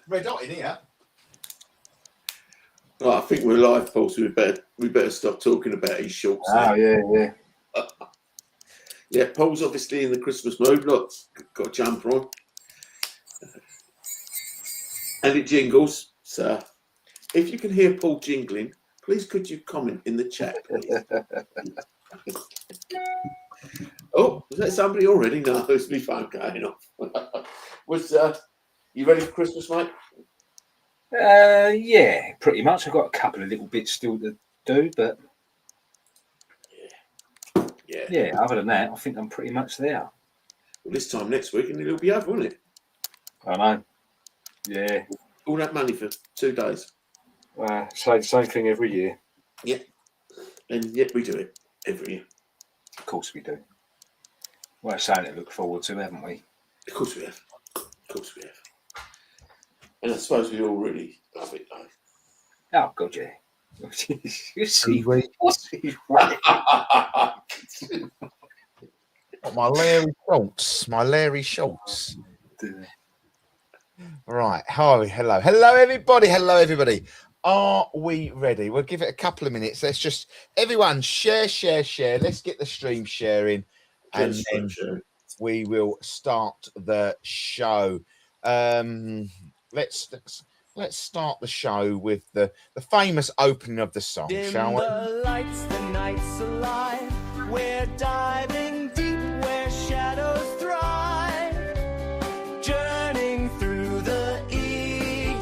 red hot in here. Right, I think we're live, Paul, so we better stop talking about his shorts. Oh, yeah. Yeah, Paul's obviously in the Christmas mode. Look, got a jumper on. And it jingles. So if you can hear Paul jingling, please could you comment in the chat, please? Oh, was that somebody already? No, it's me phone going off. You ready for Christmas, mate? Yeah, pretty much. I've got a couple of little bits still to do, but yeah, other than that, I think I'm pretty much there. Well, this time next week, and it'll be over, won't it? I know. Yeah. All that money for 2 days. Say the same thing every year. Yeah. And yet we do it every year. Of course we do. Well, it's something to look forward to, haven't we? Of course we have. Of course we have. And I suppose we all really love it, though. Oh, God, yeah. You see, what's he My Larry Schultz. Right. Hello, everybody. Are we ready? We'll give it a couple of minutes. Let's just everyone share. Let's get the stream sharing, and then we will start the show. Let's start the show with the famous opening of the song, shall we? The lights, the night's alive. We're diving deep where shadows thrive. Journeying through the EGH.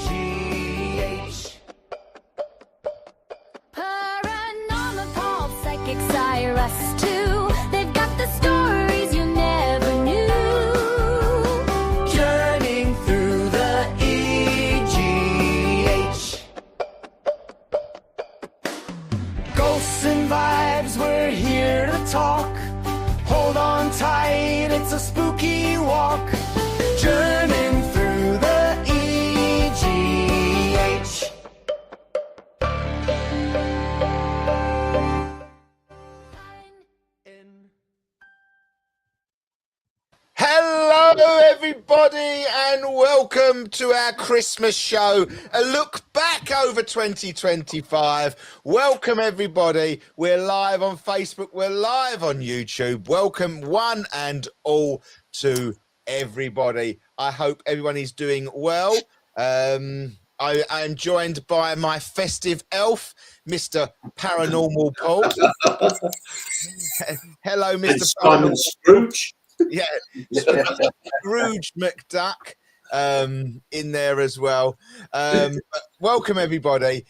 Paranormal Paul, psychic Cyrus too. They've got the stories you never knew. Journeying through the EGH. Ghosts and vibes, we're here to talk. Hold on tight, it's a spooky walk. Journeying through the EGH. Hello, everybody, and welcome to our Christmas show. A look back over 2025. Welcome, everybody. We're live on Facebook. We're live on YouTube. Welcome, one and all, to everybody. I hope everyone is doing well. I am joined by my festive elf, Mr. Paranormal Paul. Hello, Mr. Simon Scrooge. Yeah, Scrooge McDuck in there as well. Welcome, everybody.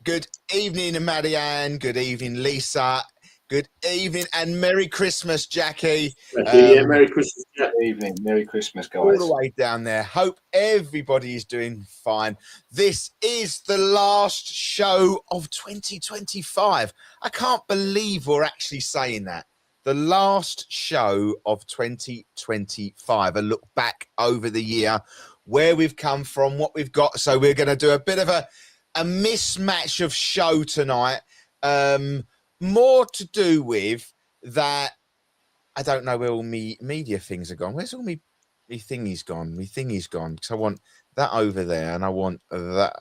Good evening, Marianne. Good evening, Lisa. Good evening and Merry Christmas, Jackie. Yeah, Merry Christmas, Jack. Good evening. Merry Christmas, guys. All the way down there. Hope everybody is doing fine. This is the last show of 2025. I can't believe we're actually saying that. The last show of 2025. A look back over the year, where we've come from, what we've got. So we're going to do a bit of a mismatch of show tonight. More to do with that. I don't know where all me media things are gone. Where's all me thingies gone? Me thingies gone. Because I want that over there, and I want that.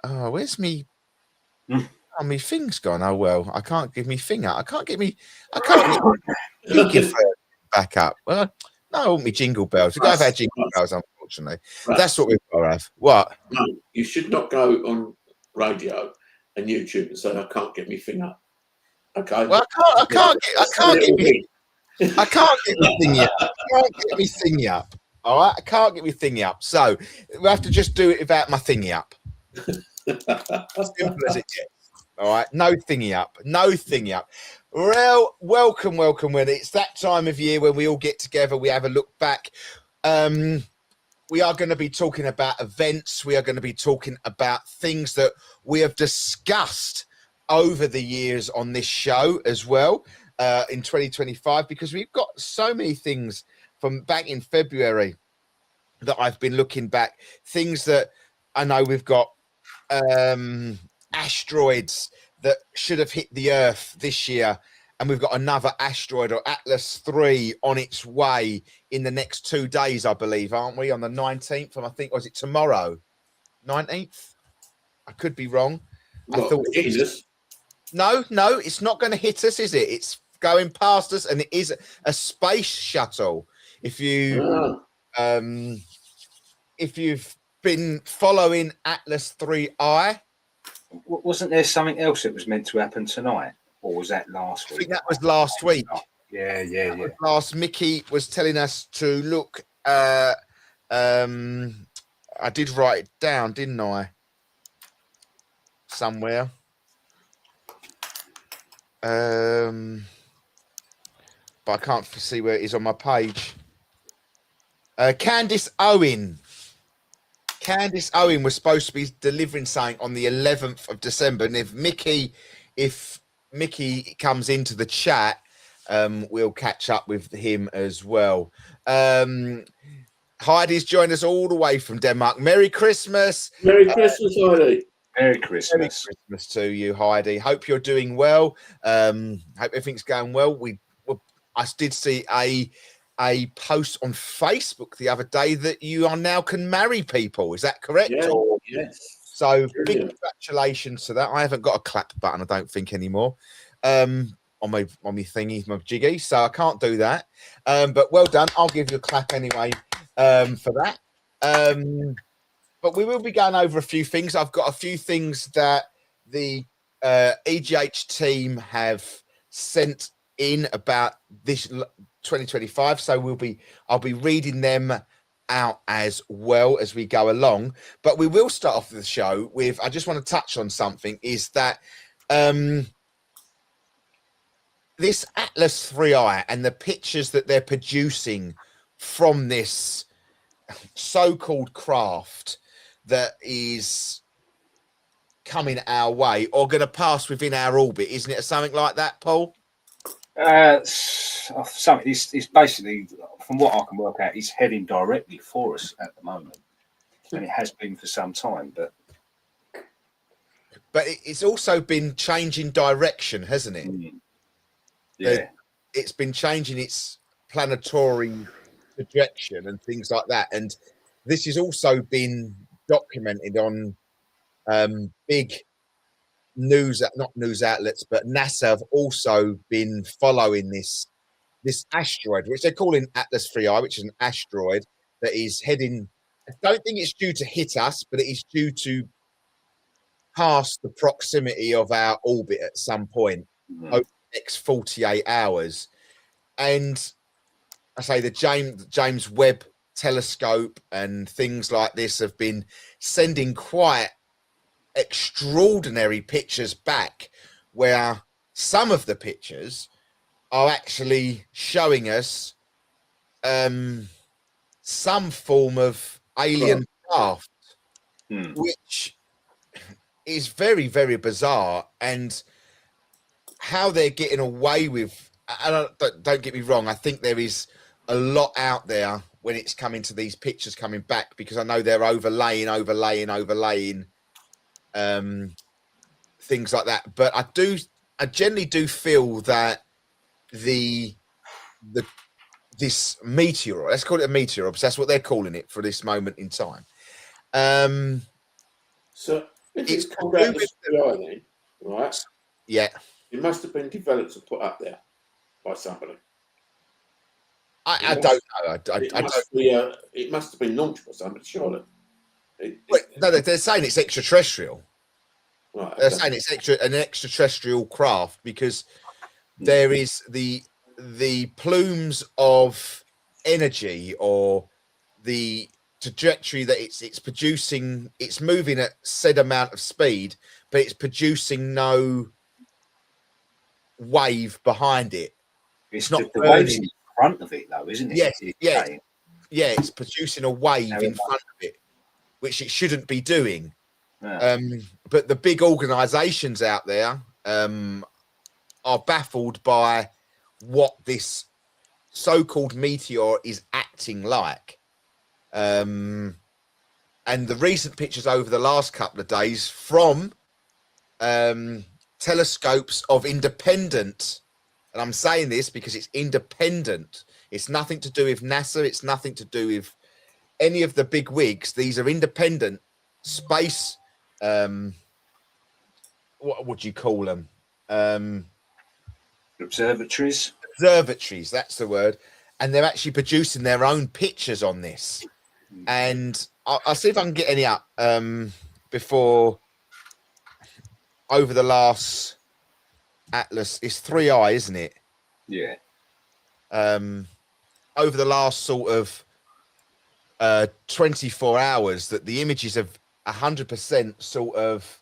Oh, where's me? Oh, my thing's gone. Oh well, I can't give me thing out. I can't get you give back up. Well, no, I want me jingle bells. We've got to have jingle bells, unfortunately. Right. That's what we've got to have. What? No, you should not go on radio and YouTube and say I can't get me thing up. Okay. Well, I can't get me thingy up. I can't get me thingy up. All right, I can't get me thingy up. So we have to just do it without my thingy up. Simple as it gets. All right, no thingy up. Well, welcome. When it's that time of year when we all get together, we have a look back. We are going to be talking about events. We are going to be talking about things that we have discussed over the years on this show as well in 2025, because we've got so many things from back in February that I've been looking back. Things that I know we've got. Asteroids that should have hit the Earth this year and we've got another asteroid or Atlas 3 on its way in the next 2 days, I believe, aren't we? On the 19th, and I think, was it tomorrow? 19th? I could be wrong. I What, thought hitting us? no, it's not going to hit us, is it? It's going past us, and it is a space shuttle. If you've been following Atlas 3I, Wasn't there something else that was meant to happen tonight, or was that last I week? think that was last week. Yeah. Last Mickey was telling us to look. I did write it down, didn't I? Somewhere. But I can't see where it is on my page. Candice Owen. Candice Owen was supposed to be delivering something on the 11th of December, and if Mickey comes into the chat, we'll catch up with him as well. Heidi's joined us all the way from Denmark. Merry Christmas. Merry Christmas, Heidi. Merry Christmas. Merry Christmas to you, Heidi. Hope you're doing well. Hope everything's going well. I did see a post on Facebook the other day that you are now can marry people. Is that correct? Yeah, yes. So big Brilliant. congratulations to that. I haven't got a clap button, I don't think, anymore. On my thingy, my jiggy, so I can't do that. But well done. I'll give you a clap anyway for that. But we will be going over a few things. I've got a few things that the EGH team have sent in about this 2025. So I'll be reading them out as well as we go along. But we will start off the show with, I just want to touch on something, is that this Atlas 3I and the pictures that they're producing from this so-called craft that is coming our way or going to pass within our orbit, isn't it? Something like that, Paul? Something. It's basically, from what I can work out, it's heading directly for us at the moment, and it has been for some time. But it's also been changing direction, hasn't it? Yeah, It's been changing its planetary projection and things like that. And this has also been documented on big not news outlets, but NASA have also been following this asteroid, which they're calling Atlas 3I, which is an asteroid that is heading. I don't think it's due to hit us, but it is due to pass the proximity of our orbit at some point over the next 48 hours. And I say the James Webb telescope and things like this have been sending quite extraordinary pictures back, where some of the pictures are actually showing us some form of alien craft, which is very, very bizarre. And how they're getting away with, and don't get me wrong, I think there is a lot out there when it's coming to these pictures coming back, because I know they're overlaying things like that. But I generally do feel that this meteor, let's call it a meteor, because that's what they're calling it for this moment in time. So if It's it's called Atlas 3I then, right? Yeah, It must have been developed and put up there by somebody. I don't know. It must have been launched by somebody, surely. No, they're saying it's extraterrestrial. Right, They're okay. saying it's an extraterrestrial craft, because there is the plumes of energy, or the trajectory that it's producing. It's moving at said amount of speed, but it's producing no wave behind it. it's not the waves in front of it, though, isn't it? Yes, It's yeah. saying. Yeah, it's producing a wave in front of it, which it shouldn't be doing. Yeah. But the big organizations out there are baffled by what this so-called meteor is acting like. And the recent pictures over the last couple of days from telescopes of independent and I'm saying this because it's independent. It's nothing to do with NASA. It's nothing to do with any of the big wigs. These are independent space. What would you call them? Observatories. Observatories. That's the word. And they're actually producing their own pictures on this. And I'll see if I can get any up before over the last Atlas. It's 3i, isn't it? Yeah. Over the last sort of 24 hours, that the images have 100% sort of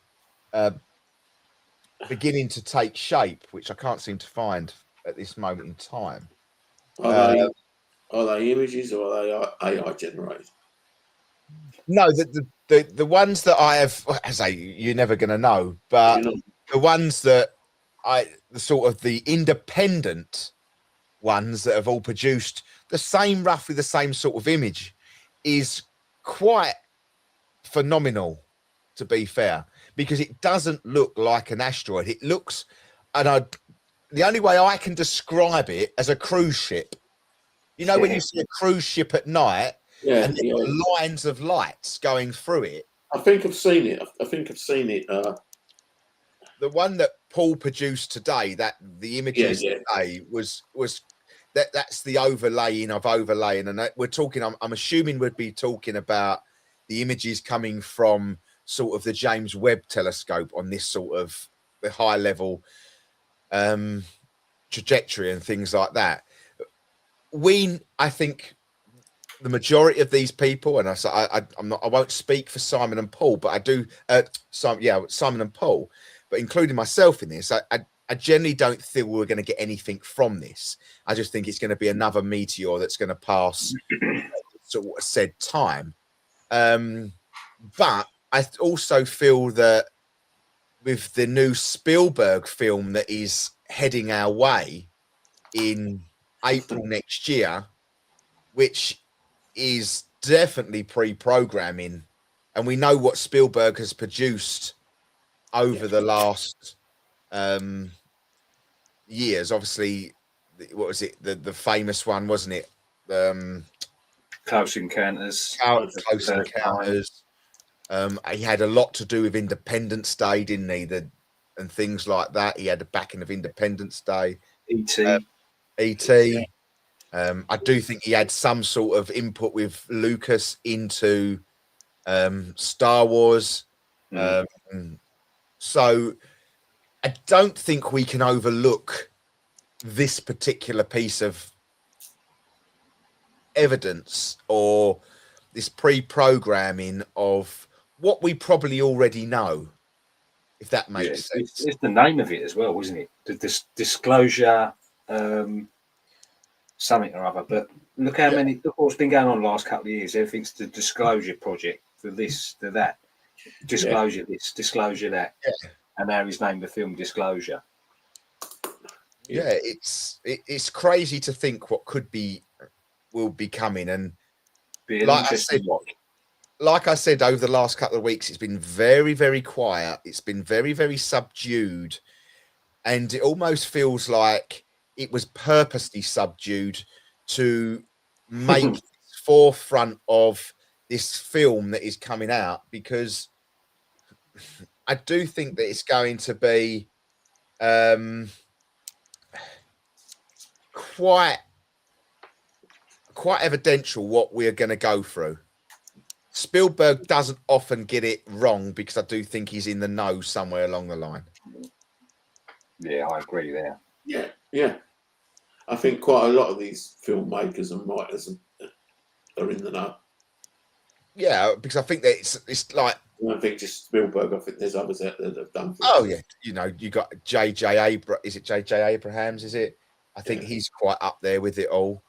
beginning to take shape, which I can't seem to find at this moment in time. Are they images or are they AI generated? No, the ones that I have, as I say, you're never going to know, but You know, the ones that the sort of the independent ones that have all produced roughly the same sort of image is quite phenomenal, to be fair, because it doesn't look like an asteroid. It looks, the only way I can describe it as a cruise ship. You know, when you see a cruise ship at night, yeah, and yeah. lines of lights going through it. I think I've seen it. The one that Paul produced today, that the images today was that's the overlaying of overlaying, and we're talking. I'm assuming we'd be talking about the images coming from sort of the James Webb Telescope on this sort of the high level trajectory and things like that. I think the majority of these people, and I won't speak for Simon and Paul, but I do. Simon and Paul, but including myself in this, I generally don't think we're going to get anything from this. I just think it's going to be another meteor that's going to pass sort of said time. But I also feel that with the new Spielberg film that is heading our way in April next year, which is definitely pre-programming, and we know what Spielberg has produced over the last years. Obviously, what was it? The famous one, wasn't it? Close Encounters. Close Encounters. He had a lot to do with Independence Day, didn't he? And things like that. He had the backing of Independence Day. E.T. E.T. I do think he had some sort of input with Lucas into Star Wars. So I don't think we can overlook this particular piece of evidence or this pre-programming of what we probably already know, if that makes sense. It's the name of it as well, isn't it? The disclosure, something or other. But look how many. Look what's been going on the last couple of years. Everything's the disclosure project, for this, to that, disclosure this, disclosure that, and now he's named the film Disclosure. Yeah, it's crazy to think what will be coming, and like I said, over the last couple of weeks, it's been very, very quiet. It's been very, very subdued, and it almost feels like it was purposely subdued to make forefront of this film that is coming out, because I do think that it's going to be quite evidential what we're going to go through. Spielberg doesn't often get it wrong, because I do think he's in the know somewhere along the line. Yeah, I agree there. Yeah. I think quite a lot of these filmmakers and writers are in the know. Yeah, because I think that it's like, I don't think just Spielberg. I think there's others out there that have done things. Oh yeah, you got J.J. Is it J.J. Abrahams? Is it? I think he's quite up there with it all.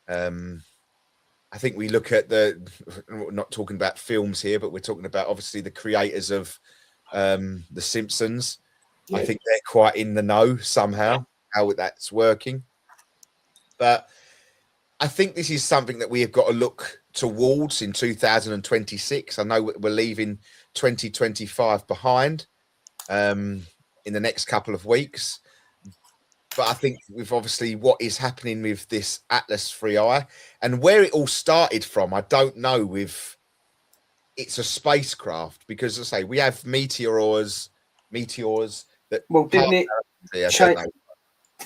I think we look at we're not talking about films here, but we're talking about obviously the creators of The Simpsons. Yeah. I think they're quite in the know somehow, how that's working. But I think this is something that we have got to look towards in 2026. I know we're leaving 2025 behind in the next couple of weeks. but I think with obviously what is happening with this Atlas 3i and where it all started from, I don't know. With it's a spacecraft because, as I say, we have meteors that. Well, didn't it Yeah,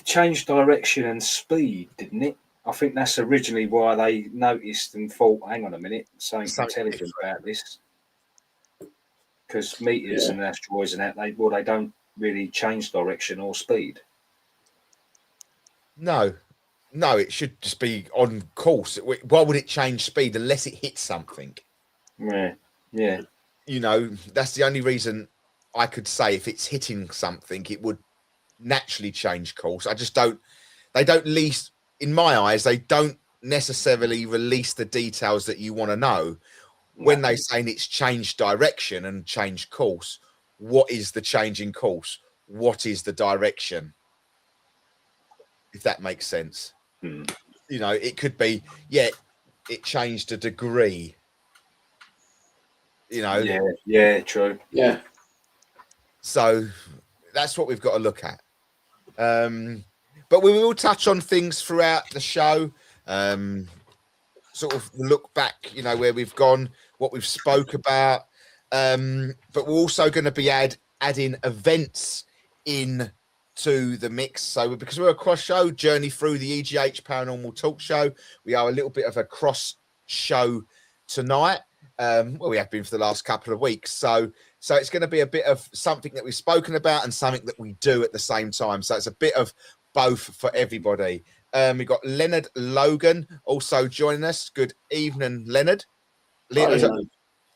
change direction and speed? Didn't it? I think that's originally why they noticed and thought, "Hang on a minute, something intelligent about this." Because meteors and asteroids and that, they don't really change direction or speed. No, it should just be on course. Why would it change speed unless it hits something? Yeah. You know, that's the only reason I could say if it's hitting something, it would naturally change course. I just don't. They don't least, in my eyes, they don't necessarily release the details that you want to know when they saying it's changed direction and changed course. What is the change in course? What is the direction? If that makes sense. You know, it could be, it changed a degree. You know. Yeah, true. Yeah. So that's what we've got to look at. But we will touch on things throughout the show. Sort of look back, you know, where we've gone, what we've spoke about. But we're also going to be adding events in to the mix. So because we're a cross show, journey through the EGH Paranormal Talk Show, we are a little bit of a cross show tonight. Well, we have been for the last couple of weeks. So it's going to be a bit of something that we've spoken about and something that we do at the same time. So it's a bit of both for everybody. We've got Leonard Logan also joining us. Good evening, Leonard. Am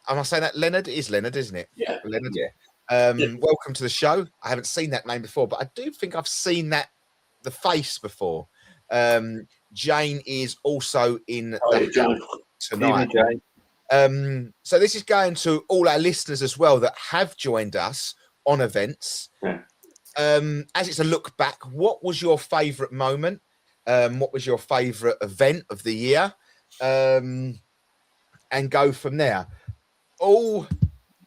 I saying that? Leonard? It is Leonard, isn't it? Yeah. Leonard. Yeah. Welcome to the show. I haven't seen that name before, but I do think I've seen the face before. Jane is also in tonight. So this is going to all our listeners as well that have joined us on events. Yeah. As it's a look back, what was your favourite moment? What was your favourite event of the year? And go from there. All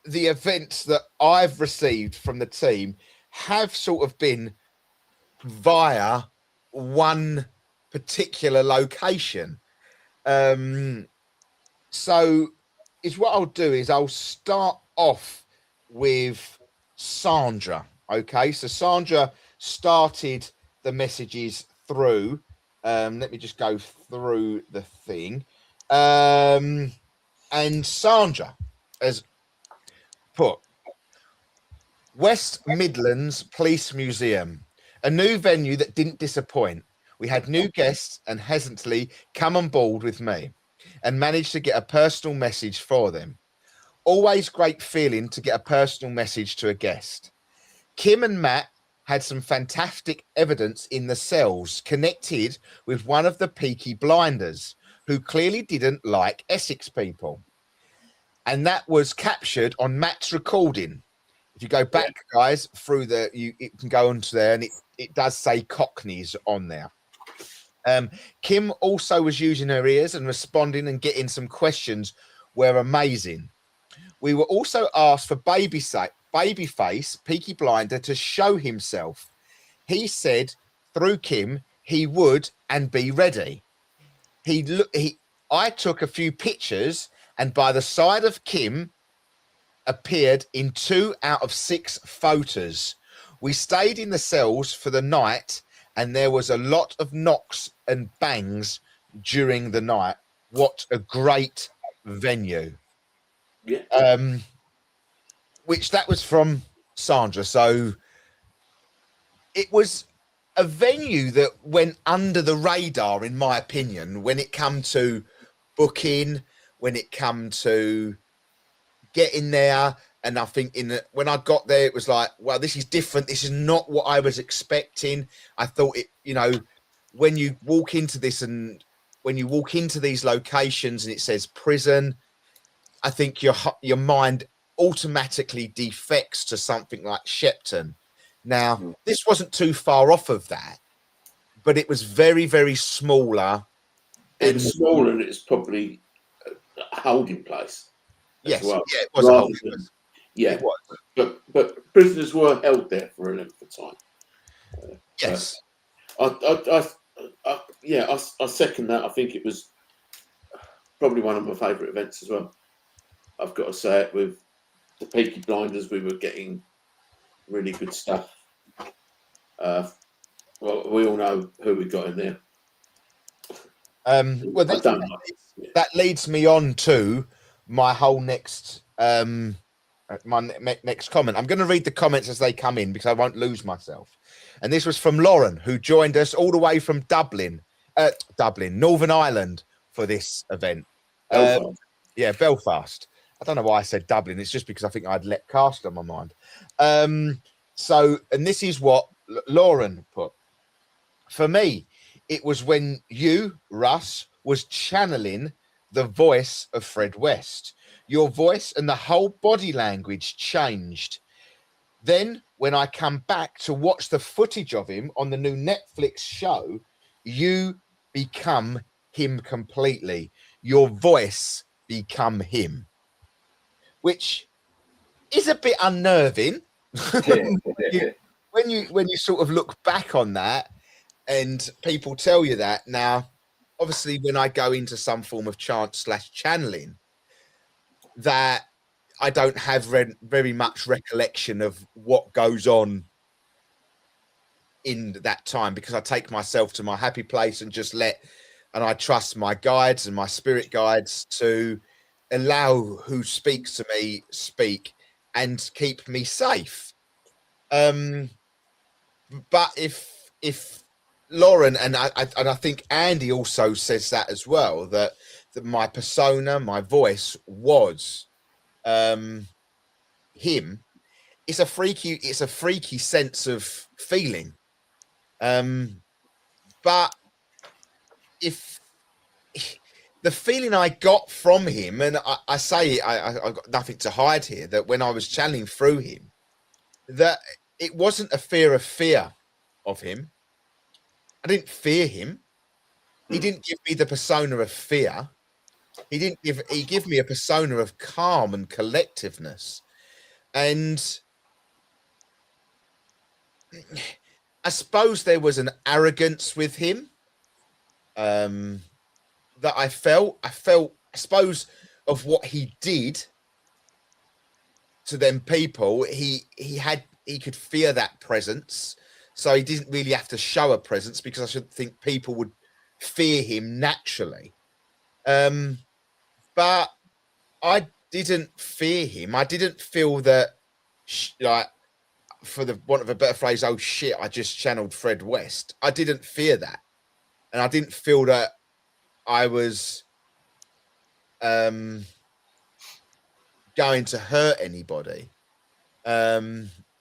the events that I've received from the team have sort of been via one particular location. So is what I'll do is I'll start off with Sandra. Okay, so Sandra started the messages through. Let me just go through the thing. And Sandra has put West Midlands Police Museum, a new venue that didn't disappoint. We had new guests and hesitantly come on board with me and managed to get a personal message for them. Always great feeling to get a personal message to a guest. Kim and Matt had some fantastic evidence in the cells connected with one of the Peaky Blinders who clearly didn't like Essex people. And that was captured on Matt's recording. If you go back, guys, through it can go onto there and it does say Cockneys on there. Kim also was using her ears and responding and getting some questions were amazing. We were also asked for Babyface, Peaky Blinder, to show himself. He said through Kim he would and be ready. I took a few pictures and by the side of Kim appeared in 2 out of 6 photos. We stayed in the cells for the night and there was a lot of knocks and bangs during the night. What a great venue. Yeah. Which that was from Sandra. So it was a venue that went under the radar, in my opinion, when it come to booking, when it come to getting there. And I think when I got there, it was like, well, this is different. This is not what I was expecting. I thought it, you know, when you walk into this and when you walk into these locations and it says prison, I think your mind automatically defects to something like Shepton. Now, this wasn't too far off of that, but it was very, very smaller. It's smaller and it's probably a holding place. Yes, well, yeah, it was a holding place. Yeah, It was. but prisoners were held there for a length of time. Yes. I second that. I think it was probably one of my favourite events as well. I've got to say it, with the Peaky Blinders, we were getting really good stuff. Well, we all know who we got in there. Well, I don't know. that leads me on to my whole next next comment. I'm going to read the comments as they come in because I won't lose myself. And this was from Lauren, who joined us all the way from Dublin, Northern Ireland, for this event. Belfast. Yeah, Belfast. I don't know why I said Dublin. It's just because I think I'd let Cast on my mind. So, and this is what Lauren put. For me, it was when you, Russ, was channeling the voice of Fred West. Your voice and the whole body language changed. Then, when I come back to watch the footage of him on the new Netflix show, you become him completely. Your voice become him, which is a bit unnerving. when you sort of look back on that, and people tell you that. Now, obviously, when I go into some form of chant/channeling, that I don't have very much recollection of what goes on in that time, because I take myself to my happy place and just and I trust my guides and my spirit guides to allow who speaks to me speak and keep me safe. But if Lauren, and I think Andy also says that as well, that my persona, my voice was him. It's a freaky sense of feeling. But if the feeling I got from him, and I say I've got nothing to hide here, that when I was channeling through him, that it wasn't a fear of him. I didn't fear him. He didn't give me the persona of fear. He gave me a persona of calm and collectiveness. And I suppose there was an arrogance with him that I felt, I suppose, of what he did to them people. He could fear that presence. So he didn't really have to show a presence, because I should think people would fear him naturally. But I didn't fear him. I didn't feel that, like, for the want of a better phrase, oh shit, I just channeled Fred West. I didn't fear that. And I didn't feel that I was going to hurt anybody.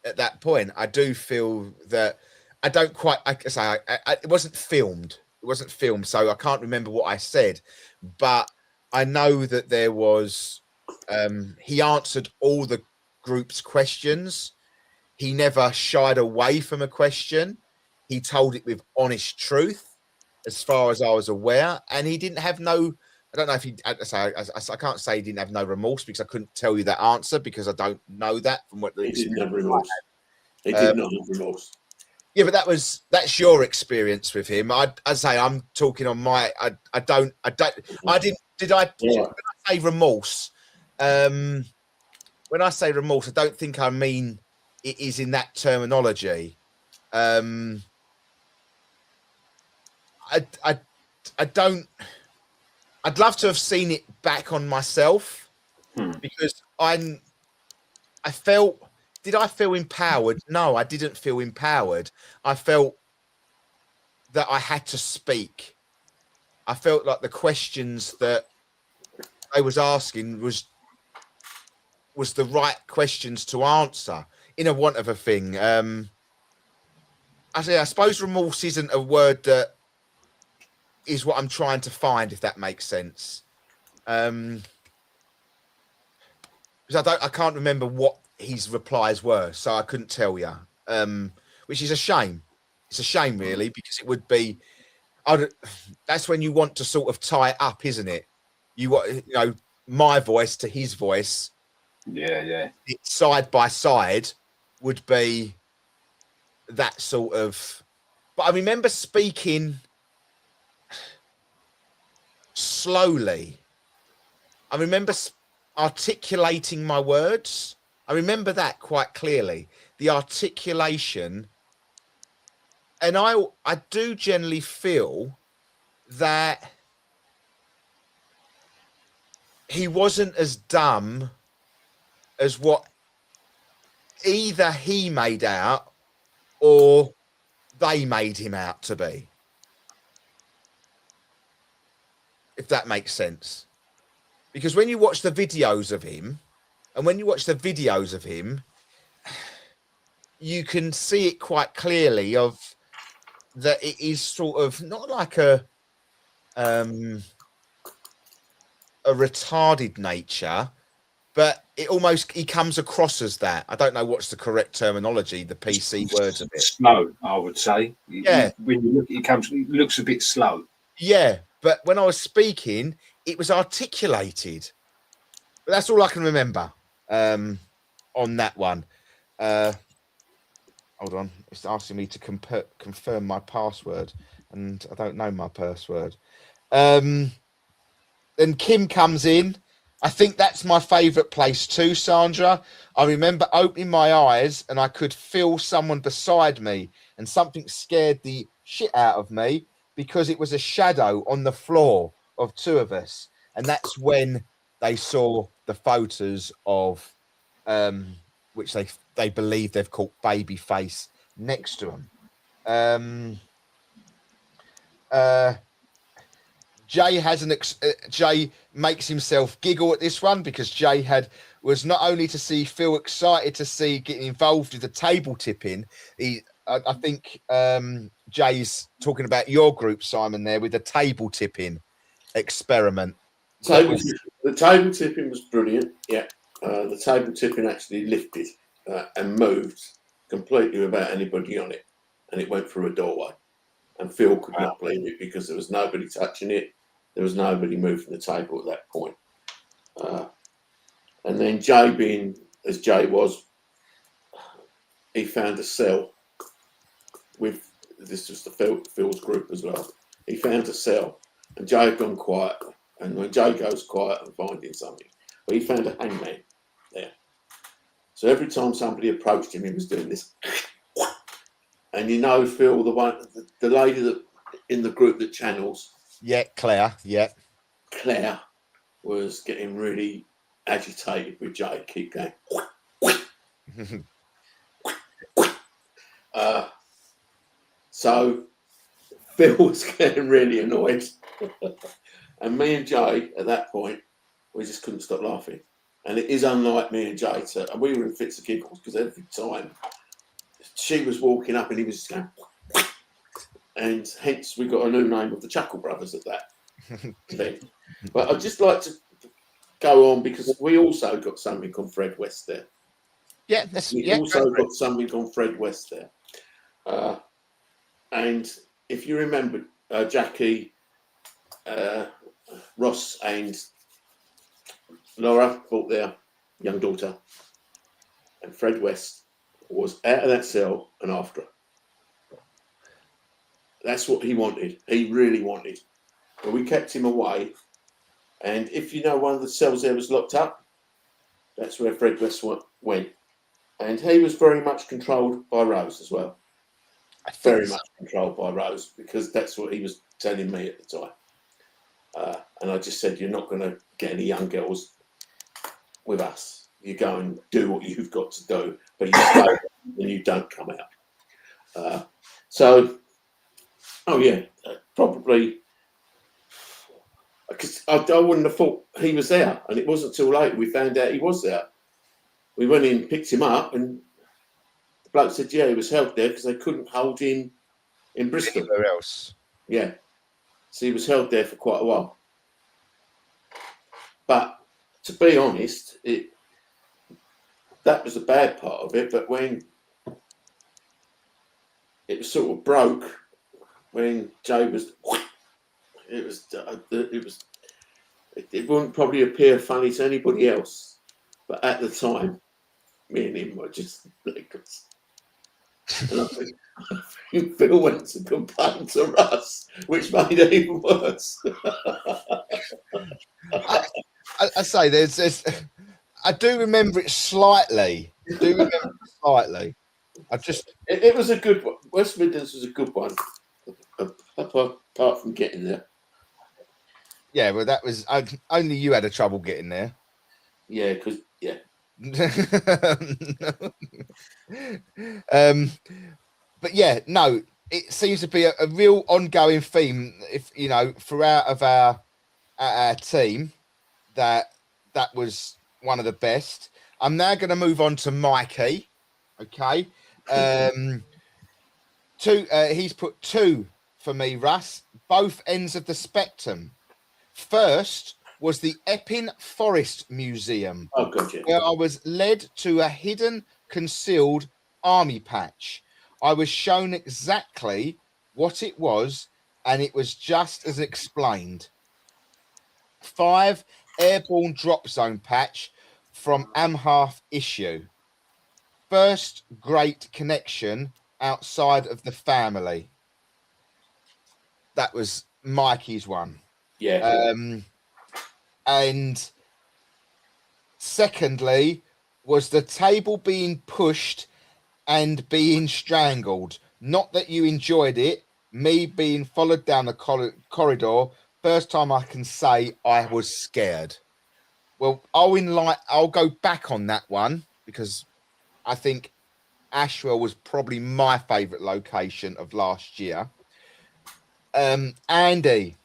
At that point, I do feel that I don't quite. It wasn't filmed. It wasn't filmed, so I can't remember what I said. But I know that there was. He answered all the group's questions. He never shied away from a question. He told it with honest truth, as far as I was aware, and he didn't have no. I don't know if I can't say he didn't have no remorse, because I couldn't tell you that answer, because I don't know that from what he didn't have remorse. He did not have remorse. Yeah, but that's your experience with him. I'd say I'm talking on my. I didn't. Did I say remorse? When I say remorse, I don't think I mean it is in that terminology. I don't. I'd love to have seen it back on myself, because I felt. Did I feel empowered? No, I didn't feel empowered. I felt that I had to speak. I felt like the questions that I was asking was the right questions to answer, in a want of a thing. I suppose remorse isn't a word that is what I'm trying to find, if that makes sense. Because I can't remember what his replies were, so I couldn't tell you. Which is a shame. It's a shame, really, because it would be. That's when you want to sort of tie it up, isn't it? You want, my voice to his voice. Yeah. Side by side would be that sort of but I remember speaking slowly. I remember articulating my words. I remember that quite clearly. The articulation, and I do generally feel that he wasn't as dumb as what either he made out or they made him out to be. If that makes sense. Because when you watch the videos of him, you can see it quite clearly of that it is sort of not like a retarded nature, but he comes across as that. I don't know what's the correct terminology, the PC words of it. Slow, I would say. Yeah. When you look, it looks a bit slow. Yeah, but when I was speaking, it was articulated. But that's all I can remember on that one. Hold on, it's asking me to confirm my password, and I don't know my password. Then Kim comes in. I think that's my favourite place too, Sandra. I remember opening my eyes and I could feel someone beside me, and something scared the shit out of me because it was a shadow on the floor of two of us. And that's when they saw the photos of which they believe they've called Babyface next to them. Jay makes himself giggle at this one because Jay was not only to see Phil excited to see getting involved with the table tipping. I think Jay's talking about your group, Simon, there with the table tipping experiment. The table tipping was brilliant. Yeah, the table tipping actually lifted and moved completely without anybody on it, and it went through a doorway. And Phil could not believe it because there was nobody touching it. There was nobody moving the table at that point. And then Jay, being as Jay was, he found a cell with, this was Phil's group as well. He found a cell and Jay had gone quiet. And when Jay goes quiet and finding something, well, he found a hangman there. So every time somebody approached him, he was doing this. And you know, Phil, the lady that in the group that channels. Yeah, Claire. Yeah. Claire was getting really agitated with Jay. Keep going. So Phil was getting really annoyed. And me and Jay, at that point, we just couldn't stop laughing. And it is unlike me and Jay. And we were in fits of giggles because every time she was walking up and he was just going, and hence we got a new name of the Chuckle Brothers at that event. But I'd just like to go on because we also got something on Fred West there. Yeah, we also got something on Fred West there. And if you remember, Jackie, Ross and Laura brought their young daughter, and Fred West was out of that cell and after her. That's what he wanted. He really wanted. But we kept him away. And if you know one of the cells there was locked up, that's where Fred West went. And he was very much controlled by Rose as well. Very much controlled by Rose because that's what he was telling me at the time. And I just said, you're not going to get any young girls with us. You go and do what you've got to do, but you stay and you don't come out. Probably because I wouldn't have thought he was there, and it wasn't till later we found out he was there. We went in, picked him up, and the bloke said, "Yeah, he was held there because they couldn't hold him in Bristol." Anywhere else? Yeah, so he was held there for quite a while. But to be honest, that was a bad part of it. But when it was sort of broke, when Jay was, it wouldn't probably appear funny to anybody else, but at the time, me and him were just like, And I think Phil went to complain to Russ, which made it even worse. I say there's I do remember it slightly. I just It was a good one. West Midlands was a good one, apart from getting there. yeah, well that was only you had a trouble getting there. Yeah, because yeah, But yeah, no, it seems to be a real ongoing theme. If you know, throughout of our team, that was one of the best. I'm now going to move on to Mikey. Okay, two. He's put two for me, Russ. Both ends of the spectrum. First was the Epping Forest Museum, oh god, yeah. where I was led to a hidden, concealed army patch. I was shown exactly what it was, and it was just as explained. 5 airborne drop zone patch from Amharth issue. First great connection outside of the family. That was Mikey's one. Yeah, And secondly, was the table being pushed and being strangled. Not that you enjoyed it. Me being followed down the corridor. First time I can say I was scared. Well, I'll go back on that one because I think Ashwell was probably my favourite location of last year. Andy,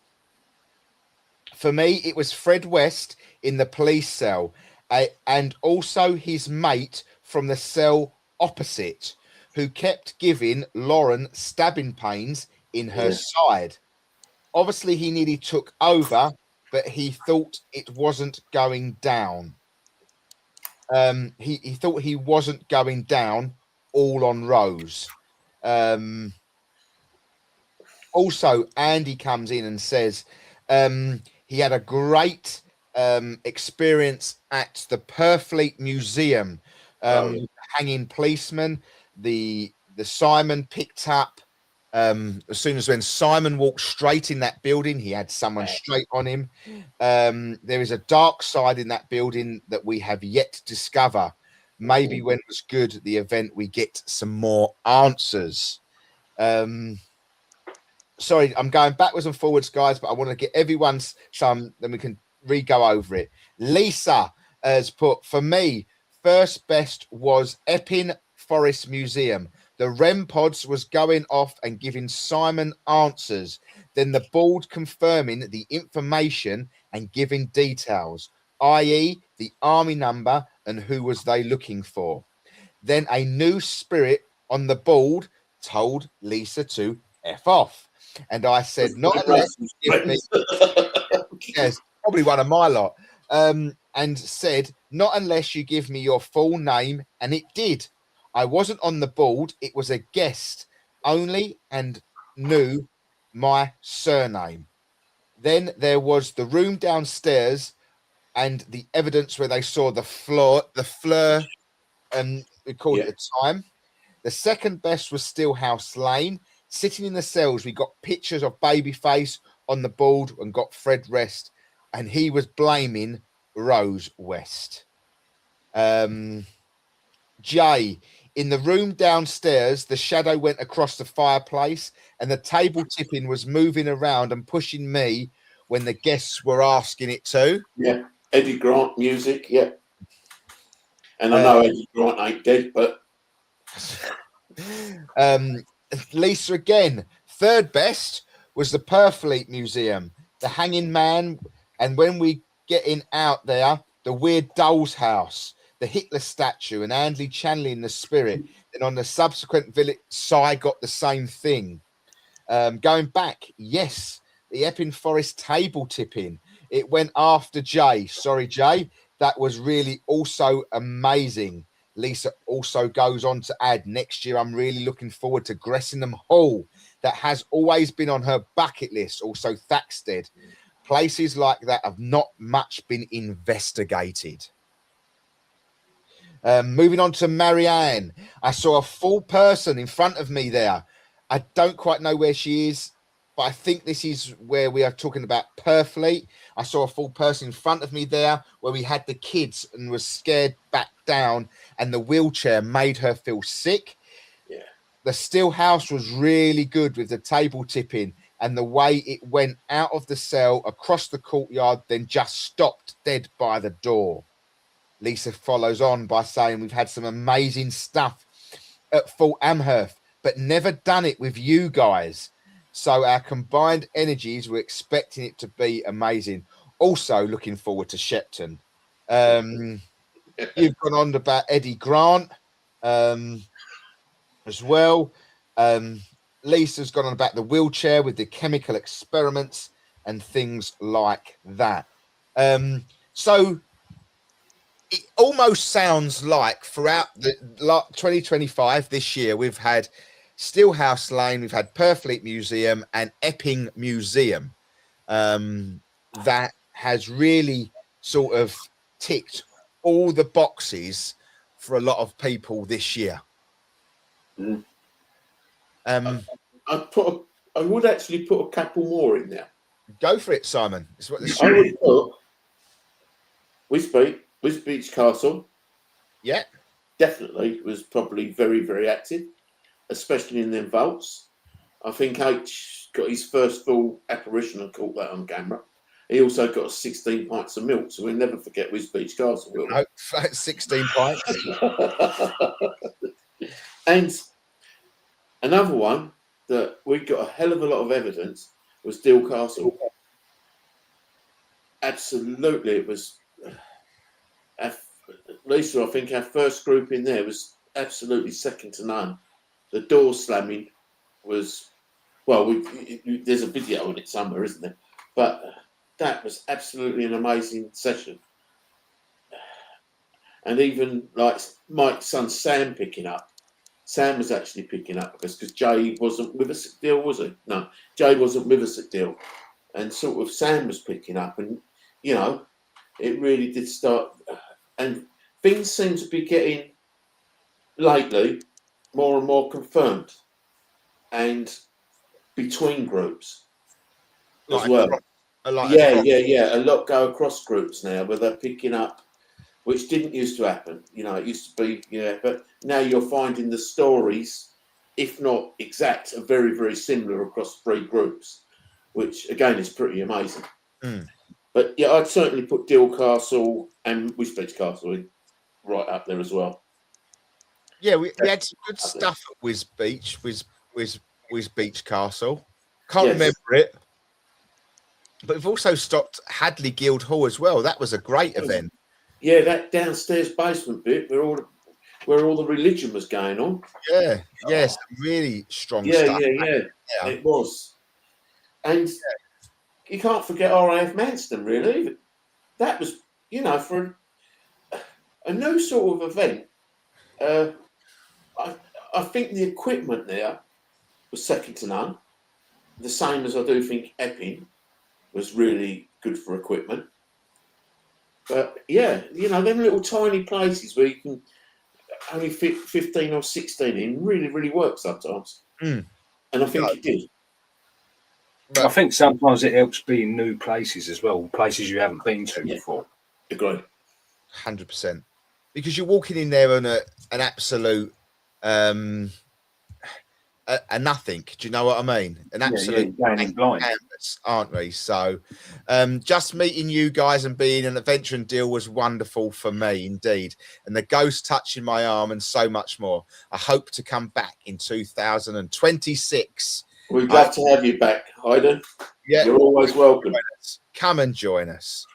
for me, it was Fred West in the police cell, and also his mate from the cell opposite, who kept giving Lauren stabbing pains in her side. Obviously, he nearly took over, but he thought it wasn't going down. He thought he wasn't going down all on Rose. Also, Andy comes in and says he had a great experience at the Purfleet Museum, hanging policeman. The Simon picked up as soon as when Simon walked straight in that building, he had someone straight on him. There is a dark side in that building that we have yet to discover. Maybe when it was good, the event, we get some more answers. Sorry, I'm going backwards and forwards, guys, but I want to get everyone's some, then we can re-go over it. Lisa has put, for me, first best was Epping Forest Museum. The REM pods was going off and giving Simon answers. Then the board confirming the information and giving details, i.e. the army number and who was they looking for. Then a new spirit on the board told Lisa to F off. And I said, not unless you give me... Yes, probably one of my lot. And said, not unless you give me your full name. And it did. I wasn't on the board. It was a guest only and knew my surname. Then there was the room downstairs and the evidence where they saw the fleur, and we called it a time. The second best was Stillhouse Lane. Sitting in the cells, we got pictures of Babyface on the board and got Fred West, and he was blaming Rose West. Jay, in the room downstairs, the shadow went across the fireplace and the table tipping was moving around and pushing me when the guests were asking it to. Yeah, Eddie Grant music, yeah. And I know Eddie Grant ain't dead, but... Lisa again, third best was the Purfleet Museum, the Hanging Man, and when we getting out there, the Weird Doll's House, the Hitler statue, and Andy channeling the spirit. Then on the subsequent village, Cy got the same thing. Going back, yes, the Epping Forest table tipping. It went after Jay. Sorry, Jay. That was really also amazing. Lisa also goes on to add, next year I'm really looking forward to Gressingham Hall. That has always been on her bucket list. Also Thaxted. Places like that have not much been investigated. Moving on to Marianne. I saw a full person in front of me there. I don't quite know where she is, but I think this is where we are talking about Purfleet. I saw a full person in front of me there where we had the kids and was scared back down, and the wheelchair made her feel sick. Yeah. The still house was really good with the table tipping and the way it went out of the cell across the courtyard, then just stopped dead by the door. Lisa follows on by saying, we've had some amazing stuff at Fort Amherst, but never done it with you guys. So our combined energies, we're expecting it to be amazing. Also looking forward to Shepton. You've gone on about Eddie Grant as well. Lisa's gone on about the wheelchair with the chemical experiments and things like that. So it almost sounds like throughout the 2025, this year, we've had Stillhouse Lane, we've had Purfleet Museum and Epping Museum. That has really sort of ticked all the boxes for a lot of people this year. Mm. I would actually put a couple more in there. Go for it, Simon. It's what I would put Wiz Beach Castle. Yeah. Definitely was probably very, very active, especially in them vaults. I think H got his first full apparition and caught that on camera. He also got 16 pints of milk, so we'll never forget Wiz Beach Castle. Will we? No, 16 pints. And another one that we got a hell of a lot of evidence was Dill Castle. Absolutely, it was. Lisa, I think our first group in there was absolutely second to none. The door slamming was, well, there's a video on it somewhere, isn't there? But that was absolutely an amazing session. And even like Mike's son Sam picking up. Sam was actually picking up because Jay wasn't with us at Dill, was he? No, Jay wasn't with us at Dill. And sort of Sam was picking up, and, you know, it really did start. And things seem to be getting, lately, more and more confirmed. And between groups as well. A lot go across groups now where they're picking up, which didn't used to happen. You know, it used to be, but now you're finding the stories, if not exact, are very, very similar across three groups, which again is pretty amazing. Mm. But yeah, I'd certainly put Dill Castle and Wiz Beach Castle in right up there as well. Yeah, we had some good stuff at Wiz Beach Castle. Can't remember it. But we've also stopped Hadley Guildhall as well. That was a great event. Yeah, that downstairs basement bit where all the religion was going on. Yeah, yes, really strong stuff. Yeah, it was. And you can't forget RAF Manston, really. That was, you know, for a new sort of event. I think the equipment there was second to none. The same as I do think Epping was really good for equipment. But yeah, you know, them little tiny places where you can only fit 15 or 16 in really, really work sometimes. Mm. And I think it did. But I think sometimes it helps being new places as well, places you haven't been to before. Agree. 100%. Because you're walking in there on an absolute a nothing. Do you know what I mean? An absolute canvas, aren't we? So just meeting you guys and being an adventure and deal was wonderful for me indeed. And the ghost touching my arm and so much more. I hope to come back in 2026. We'd love to have you back, Hayden. Yeah, you're always welcome. Come and join us.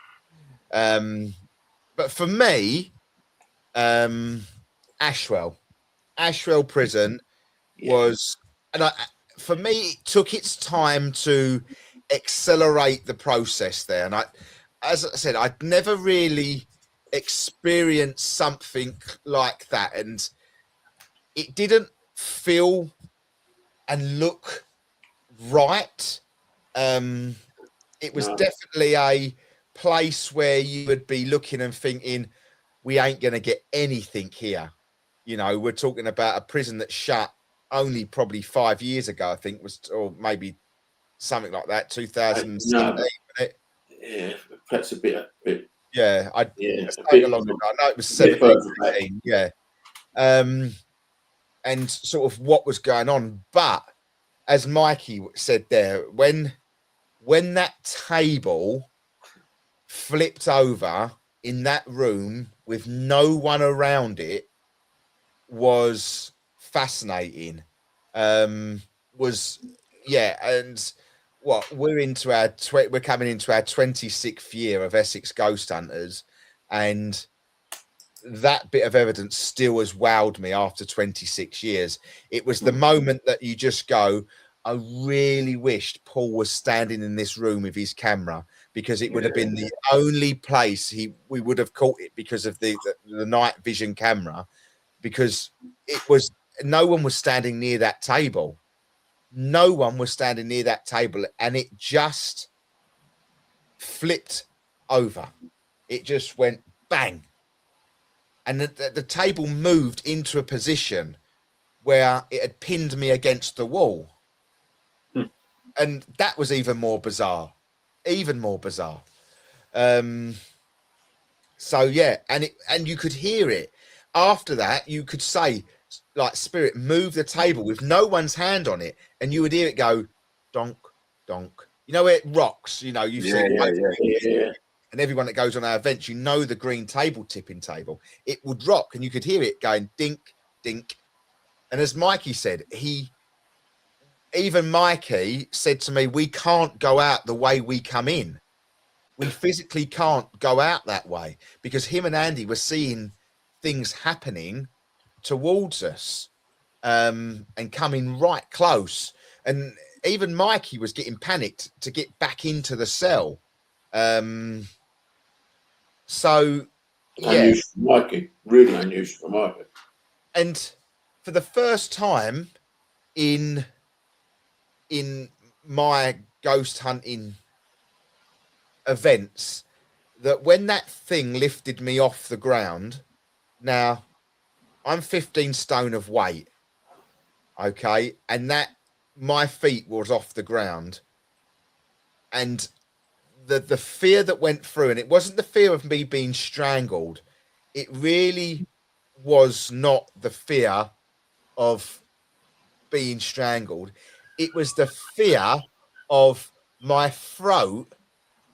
But for me, Ashwell Prison was, and for me, it took its time to accelerate the process there. And as I said, I'd never really experienced something like that, and it didn't feel and look right. It was definitely a place where you would be looking and thinking, we ain't going to get anything here. You know, we're talking about a prison that shut only probably 5 years ago, I think, or maybe something like that, 2017. No. Yeah, perhaps a bit. Yeah, a it's bit so long ago. I know it was bit 17, further back. 18, yeah. And sort of what was going on. But as Mikey said there, when that table flipped over in that room with no one around it was fascinating. And what we're coming into our 26th year of Essex Ghost Hunters, and that bit of evidence still has wowed me after 26 years. It was the moment that you just go, I really wished Paul was standing in this room with his camera, because it would have been the only place we would have caught it, because of the night vision camera, because no one was standing near that table. No one was standing near that table, and it just flipped over. It just went bang. And the table moved into a position where it had pinned me against the wall. And that was even more bizarre. So yeah, and you could hear it. After that, you could say, like, spirit, move the table with no one's hand on it, and you would hear it go donk, donk. You know where it rocks, you know, you've seen Yeah. and everyone that goes on our events, you know, the green table tipping table, it would rock, and you could hear it going dink, dink. And as Mikey said, even Mikey said to me, we can't go out the way we come in. We physically can't go out that way, because him and Andy were seeing things happening towards us, and coming right close. And even Mikey was getting panicked to get back into the cell. So yeah, Unusual for Mikey, really unusual for Mikey. and for the first time in my ghost hunting events, that when that thing lifted me off the ground, now I'm 15 stone of weight, okay, and that my feet was off the ground, and the fear that went through, and it wasn't the fear of me being strangled. It really was not the fear of being strangled. It was the fear of my throat.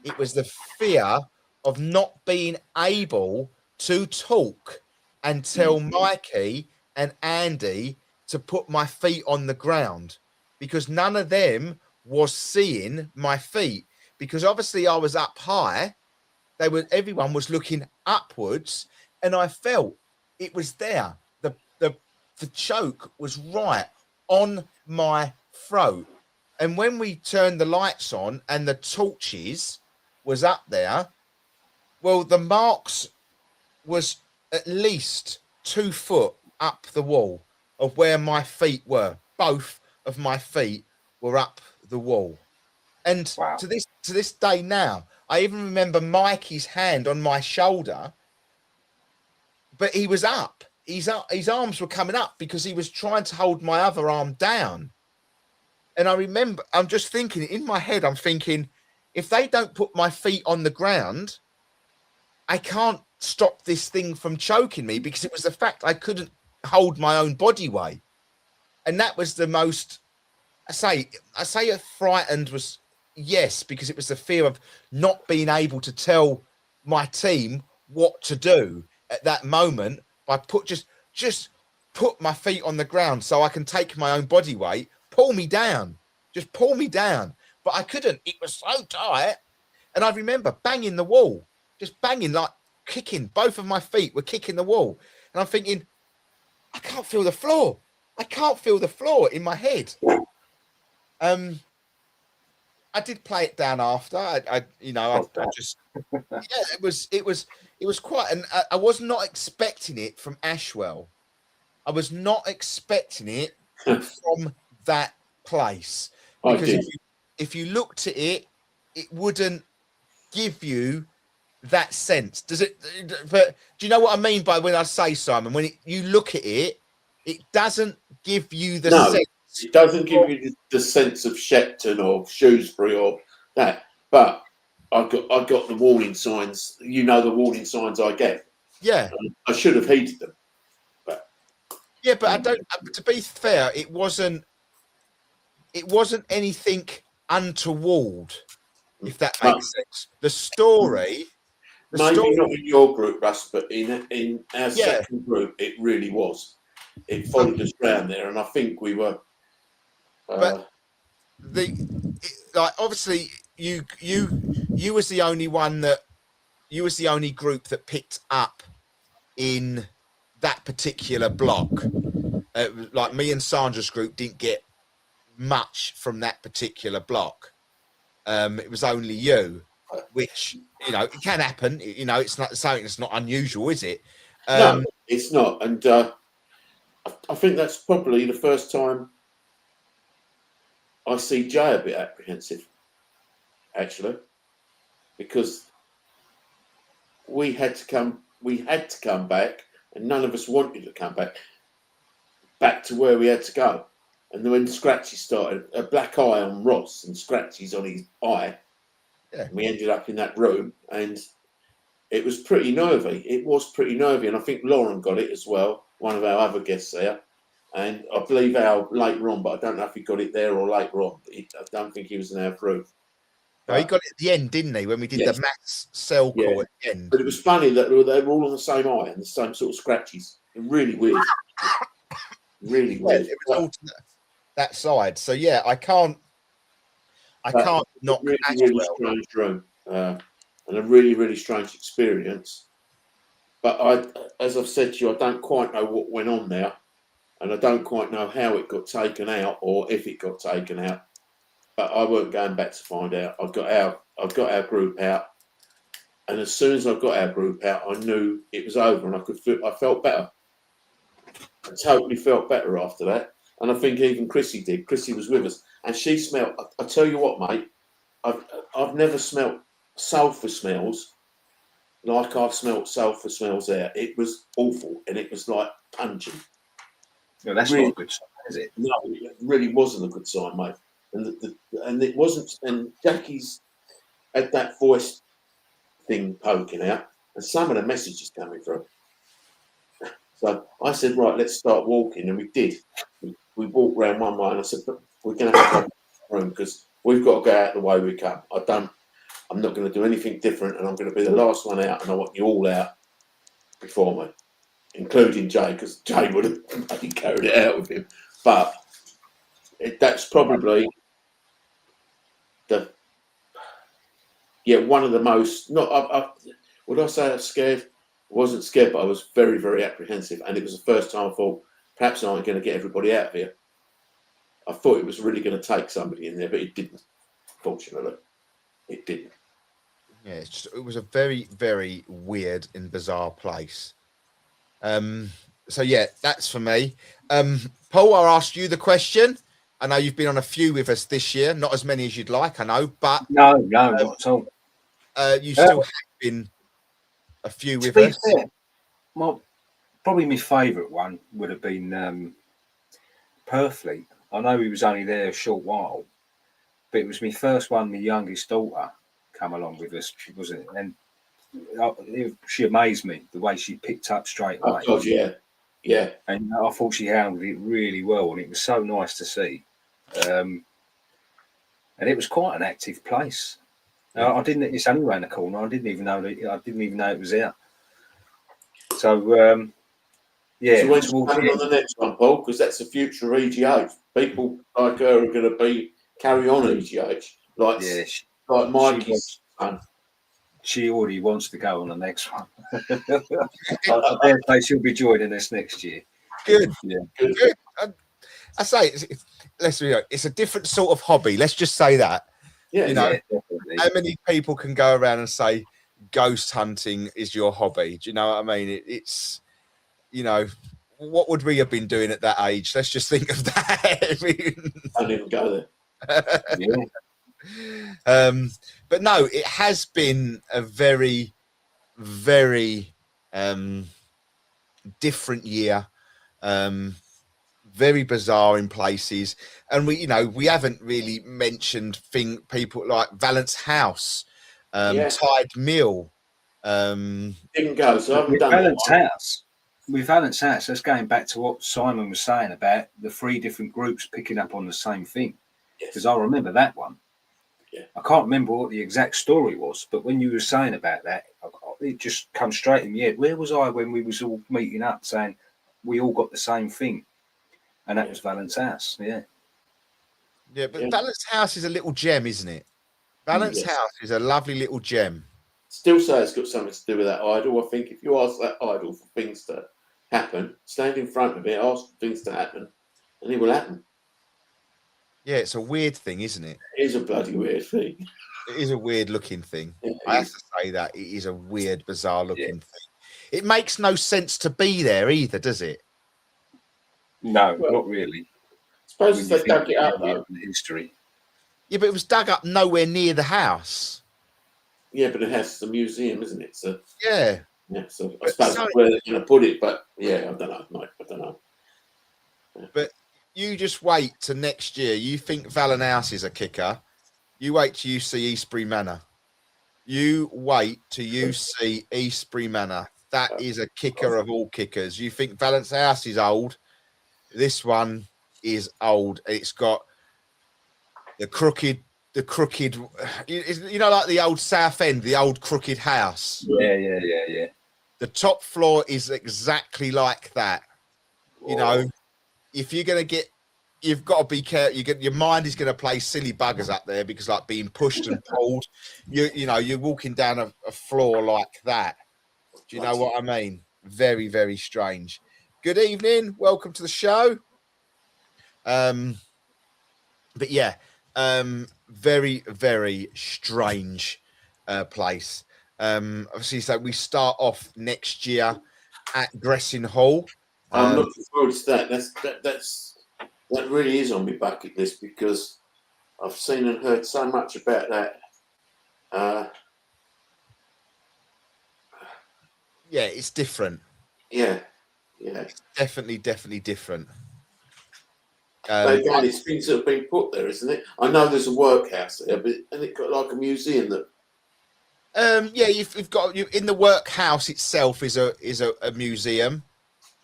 It was the fear of not being able to talk and tell Mikey and Andy to put my feet on the ground, because none of them was seeing my feet, because obviously I was up high. Everyone was looking upwards, and I felt it was there. The choke was right on my throat. And when we turned the lights on and the torches was up there, well, the marks was at least 2 foot up the wall of where my feet were. Both of my feet were up the wall. And Wow. to this day now, I even remember Mikey's hand on my shoulder, but he was up. His arms were coming up because he was trying to hold my other arm down. And I remember, I'm just thinking in my head, I'm thinking, if they don't put my feet on the ground, I can't stop this thing from choking me, because it was the fact I couldn't hold my own body weight. And that was the most, I say frightened was, yes, because it was the fear of not being able to tell my team what to do at that moment, by just put my feet on the ground so I can take my own body weight, pull me down. But I couldn't. It was so tight. And I remember banging the wall, just banging, like kicking. Both of my feet were kicking the wall. And I'm thinking, I can't feel the floor. In my head. I did play it down after. I just, it was quite, and I was not expecting it from Ashwell. I was not expecting it from that place, because if you looked at it, it wouldn't give you that sense. Does it? But do you know what I mean by when I say, Simon? When you look at it, it doesn't give you the No, sense. it doesn't give you the sense of Shepton or Shrewsbury or that. But I got the warning signs. You know the warning signs I get. Yeah, I should have heeded them. yeah, but I don't. To be fair, it wasn't anything untoward, if that makes sense. The story. Maybe not in your group, Russ, but in our Yeah. second group, it really was. It followed us round there, and I think we were. But like obviously you was the only one that you was the only group that picked up in that particular block. Like me and Sandra's group didn't get much from that particular block. It was only you, which it can happen. It's not something that's not unusual, is it? No, it's not, and I think that's probably the first time I see Jay a bit apprehensive, actually, because we had to come back, and none of us wanted to come back to where we had to go. And then when Scratchy started, a black eye on Ross and Scratchy's on his eye, Yeah. we ended up in that room, and it was pretty nervy. It was pretty nervy, and I think Lauren got it as well, one of our other guests there. And I believe Al later on, but I don't know if he got it there or later on. I don't think he was in our group. No, he got it at the end, didn't he? When we did Yes. the maths cell call Yeah. at the end. But it was funny that they were all on the same eye and the same sort of scratches. Really weird. Really Yeah, weird. it was all to that side. So yeah, I can't not really, act really well. strange room and a really, really strange experience. But as I've said to you, I don't quite know what went on there, and I don't quite know how it got taken out or if it got taken out. But I weren't going back to find out. I got our group out, and as soon as I got our group out, I knew it was over, and I felt better. I totally felt better after that, and I think even Chrissy did. Chrissy was with us, and she smelled. I tell you what, mate, I've never smelt sulphur smells like I've smelt sulphur smells there. It was awful, and it was like pungent. No, that's Really? not a good sign, is it? No, it really wasn't a good sign, mate. And it wasn't. And Jackie's had that voice thing poking out, and some of the messages coming through. So I said, right, let's start walking, and we did. We walked round one way, and I said, but we're going to have to go to the room because we've got to go out the way we come. I'm not going to do anything different, and I'm going to be the last one out, and I want you all out before me, including Jay, because Jay would have bloody carried it out with him. But that's probably one of the most. Would I say I was scared? I wasn't scared, but I was very, very apprehensive, and it was the first time I thought perhaps I ain't going to get everybody out of here. I thought it was really going to take somebody in there, but it didn't. Fortunately, it didn't. Yeah, it was a very, very weird and bizarre place. So yeah, that's for me. Paul, I asked you the question. I know you've been on a few with us this year, not as many as you'd like, I know, but No, not at all. you still have been a few with To be us. fair, probably my favourite one would have been Purfleet. I know he was only there a short while, but it was my first one. My youngest daughter come along with us, wasn't it? And she amazed me the way she picked up straight away. Oh God, yeah. And I thought she handled it really well, and it was so nice to see. And it was quite an active place. I didn't. It's only around the corner. I didn't even know it was there. So yeah. So when's coming on the next one, Paul? Because that's the future of EGH. People like her are going to carry on EGH, like Mikey's son. She already wants to go on the next one. I dare say she'll be joining us next year. Good. Yeah. Good. I say, let's be honest, it's a different sort of hobby. Let's just say that. Yeah, You know, definitely. How many people can go around and say ghost hunting is your hobby? Do you know what I mean? It's, what would we have been doing at that age? Let's just think of that. Don't even go there. Yeah. But no, it has been a very very different year. Very bizarre in places, and we haven't really mentioned people like Valence House, Tide Mill. Didn't go, so I haven't With done that Valence one. House, with Valence House, that's going back to what Simon was saying about the 3 different groups picking up on the same thing. Yes. Because I remember that one. Yeah. I can't remember what the exact story was, but when you were saying about that, it just comes straight in my head. Where was I when we was all meeting up saying we all got the same thing? And that was Valence House, yeah. Yeah, but Yeah. Valence House is a little gem, isn't it? Valence Yes. House is a lovely little gem. Still say it's got something to do with that idol. I think if you ask that idol for things to happen, stand in front of it, ask for things to happen, and it will happen. Yeah, it's a weird thing, isn't it? It is a bloody weird thing. It is a weird looking thing. It I have is. to say that it is a weird, bizarre looking thing. It makes no sense to be there either, does it? No, Well, not really. Suppose When if you they think dug it up about though. the history. Yeah, but it was dug up nowhere near the house. Yeah, but it has a museum, isn't it? So Yeah. yeah, so I But suppose so- that's where they're going to put it. But yeah, I don't know, Mike. I don't know. You just wait to next year. You think Valence House is a kicker. You wait till you see Eastbury Manor. You wait till you see Eastbury Manor. That is a kicker of all kickers. You think Valence House is old. This one is old. It's got the crooked, like the old South End, the old crooked house. Yeah. The top floor is exactly like that. You know, if you're going to get, you've got to be careful. Your mind is going to play silly buggers up there because, like, being pushed and pulled, you're walking down a floor like that. Do you know what I mean? Very, very strange. Good evening. Welcome to the show. But yeah, very, very strange place. Obviously, so we start off next year at Gressing Hall. I'm looking forward to that. That really is on my bucket list because I've seen and heard so much about that. Yeah, it's different. Yeah. Definitely different. Again, it's things that have been put there, isn't it? I know there's a workhouse there, but and it got like a museum that. Yeah, you've got in the workhouse itself is a museum,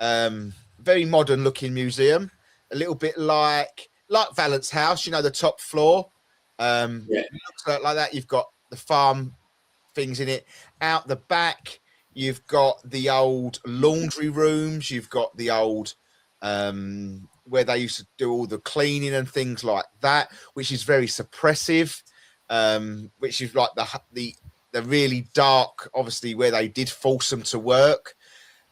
very modern looking museum, a little bit like Valence House, the top floor. It looks like that. You've got the farm things in it. Out the back, you've got the old laundry rooms. You've got the old where they used to do all the cleaning and things like that, which is very suppressive. Which is like the really dark, obviously, where they did force them to work.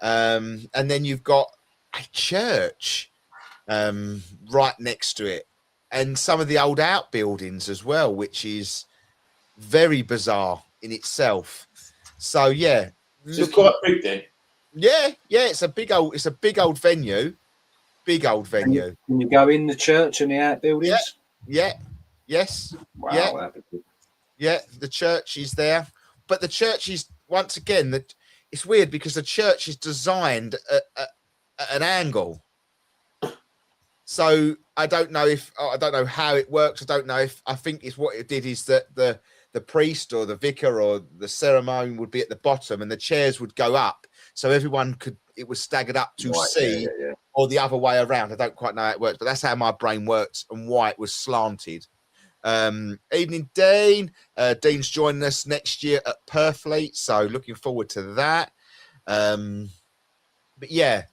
And then you've got a church right next to it, and some of the old outbuildings as well, which is very bizarre in itself. So yeah, So it's quite big then. Yeah, it's a big old venue. Big old venue. Can you go in the church and the outbuildings? Yes. Wow, Yeah. that'd be good. Yeah, the church is there, but the church is once again that it's weird because the church is designed at an angle. So I don't know how it works. I don't know if I think it's what it did is that the priest or the vicar or the ceremony would be at the bottom and the chairs would go up, so everyone it was staggered up to see, or the other way around. I don't quite know how it works, but that's how my brain works and why it was slanted. Evening, Dean. Dean's joining us next year at Purfleet, so looking forward to that. But yeah,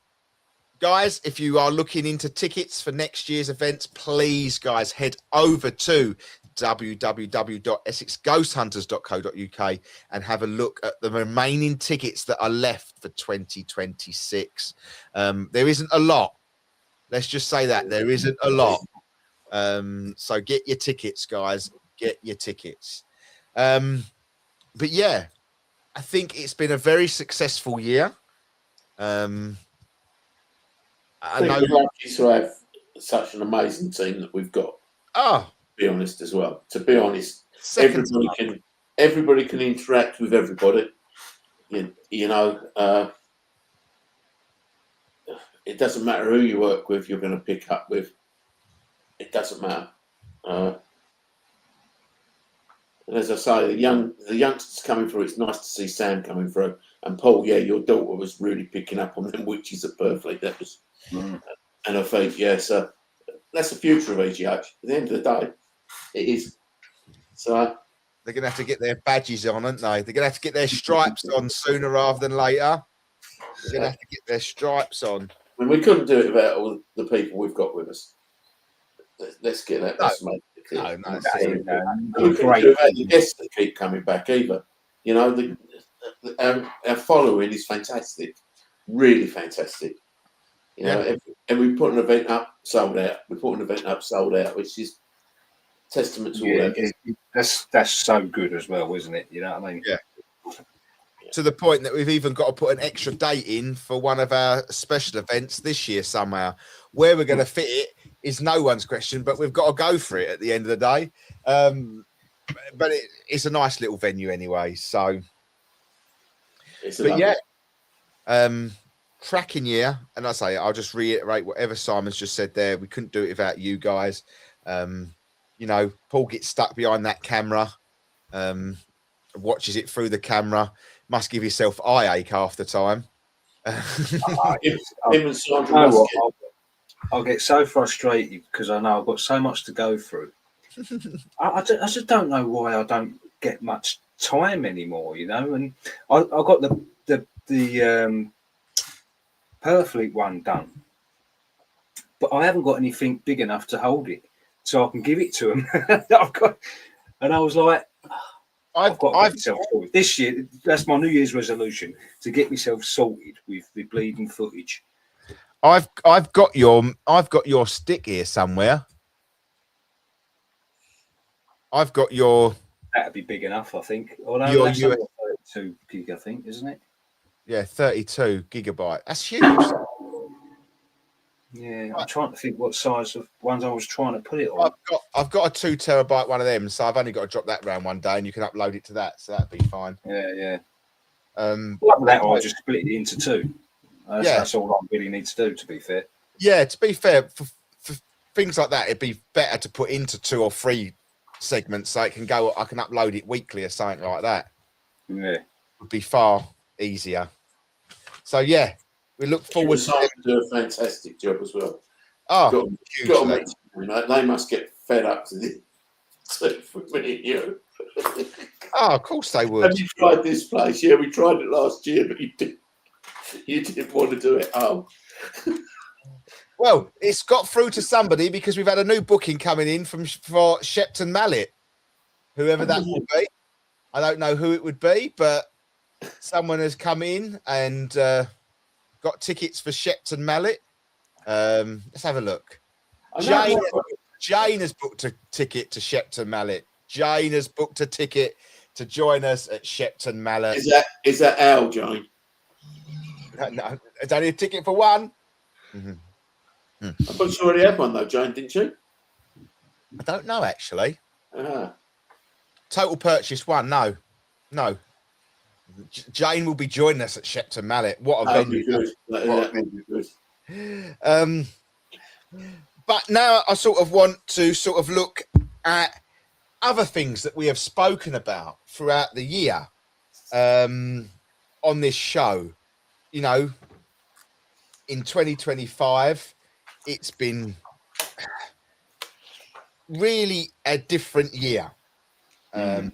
guys, if you are looking into tickets for next year's events, please, guys, head over to www.essexghosthunters.co.uk and have a look at the remaining tickets that are left for 2026. There isn't a lot. Let's just say that there isn't a lot. So get your tickets, guys. Get your tickets. But yeah, I think it's been a very successful year. I know. We're lucky to have such an amazing team that we've got. Oh, To be honest, as well. To be honest, second everybody can interact with everybody. you know, it doesn't matter who you work with, you're going to pick up with. It doesn't matter. And as I say, the youngsters coming through, it's nice to see Sam coming through. And Paul, yeah, your daughter was really picking up on them witches at Burfleet. That was, and her feet, yeah. So that's the future of EGH. At the end of the day, it is. So they're going to have to get their badges on, aren't they? They're going to have to get their stripes on sooner rather than later. They're going to have to get their stripes on. I mean, we couldn't do it without all the people we've got with us. Let's get that. No, we couldn't do it without the guests that keep coming back either. You know, our following is fantastic, really fantastic. You know, and we put an event up, sold out. We put an event up, sold out, which is testament to all that. That's so good as well, isn't it? You know what I mean? Yeah. To the point that we've even got to put an extra date in for one of our special events this year somehow. Where we're going to fit it is no one's question, but we've got to go for it at the end of the day. But it's a nice little venue anyway. So, cracking year. And I say, I'll just reiterate whatever Simon's just said there. We couldn't do it without you guys. You know, Paul gets stuck behind that camera, watches it through the camera. Must give yourself eye ache half the time. I'll get so frustrated because I know I've got so much to go through. I just don't know why I don't get much time anymore, you know. And I got the Perfleet one done, but I haven't got anything big enough to hold it, so I can give it to them. And I was like, I've got to get myself sorted. This year, that's my New Year's resolution, to get myself sorted with the bleeding footage. I've got your stick here somewhere. I've got your. That'd be big enough, I think. Although that's 32 gig, I think, isn't it? Yeah, 32 gigabyte. That's huge. Yeah, I'm trying to think what size of ones I was trying to put it on. I've got a 2 terabyte one of them, so I've only got to drop that around one day, and you can upload it to that, so that'd be fine. Yeah. Like that, I just split it into 2. That's all I really need to do, to be fair. Yeah, to be fair, for things like that, it'd be better to put into 2 or 3 segments, so it can go. I can upload it weekly or something like that. Yeah, would be far easier. So yeah. We look forward to them. Do a fantastic job as well. Oh, they must get fed up to the you. Oh, of course they would. Have you tried this place? Yeah, we tried it last year, but you didn't want to do it. Oh. Well, it's got through to somebody because we've had a new booking coming in for Shepton Mallet, whoever that would be. I don't know who it would be, but someone has come in and got tickets for Shepton Mallet. Let's have a look. Jane has booked a ticket to Shepton Mallet. Jane has booked a ticket to join us at Shepton Mallet. Is that Al, Jane? No, it's only a ticket for one. Mm-hmm. I thought she already had one though, Jane, didn't she? I don't know actually. Uh-huh. Total purchase one. No. Jane will be joining us at Shepton Mallet. What a venue! But now I sort of want to look at other things that we have spoken about throughout the year on this show. You know, in 2025, it's been really a different year. And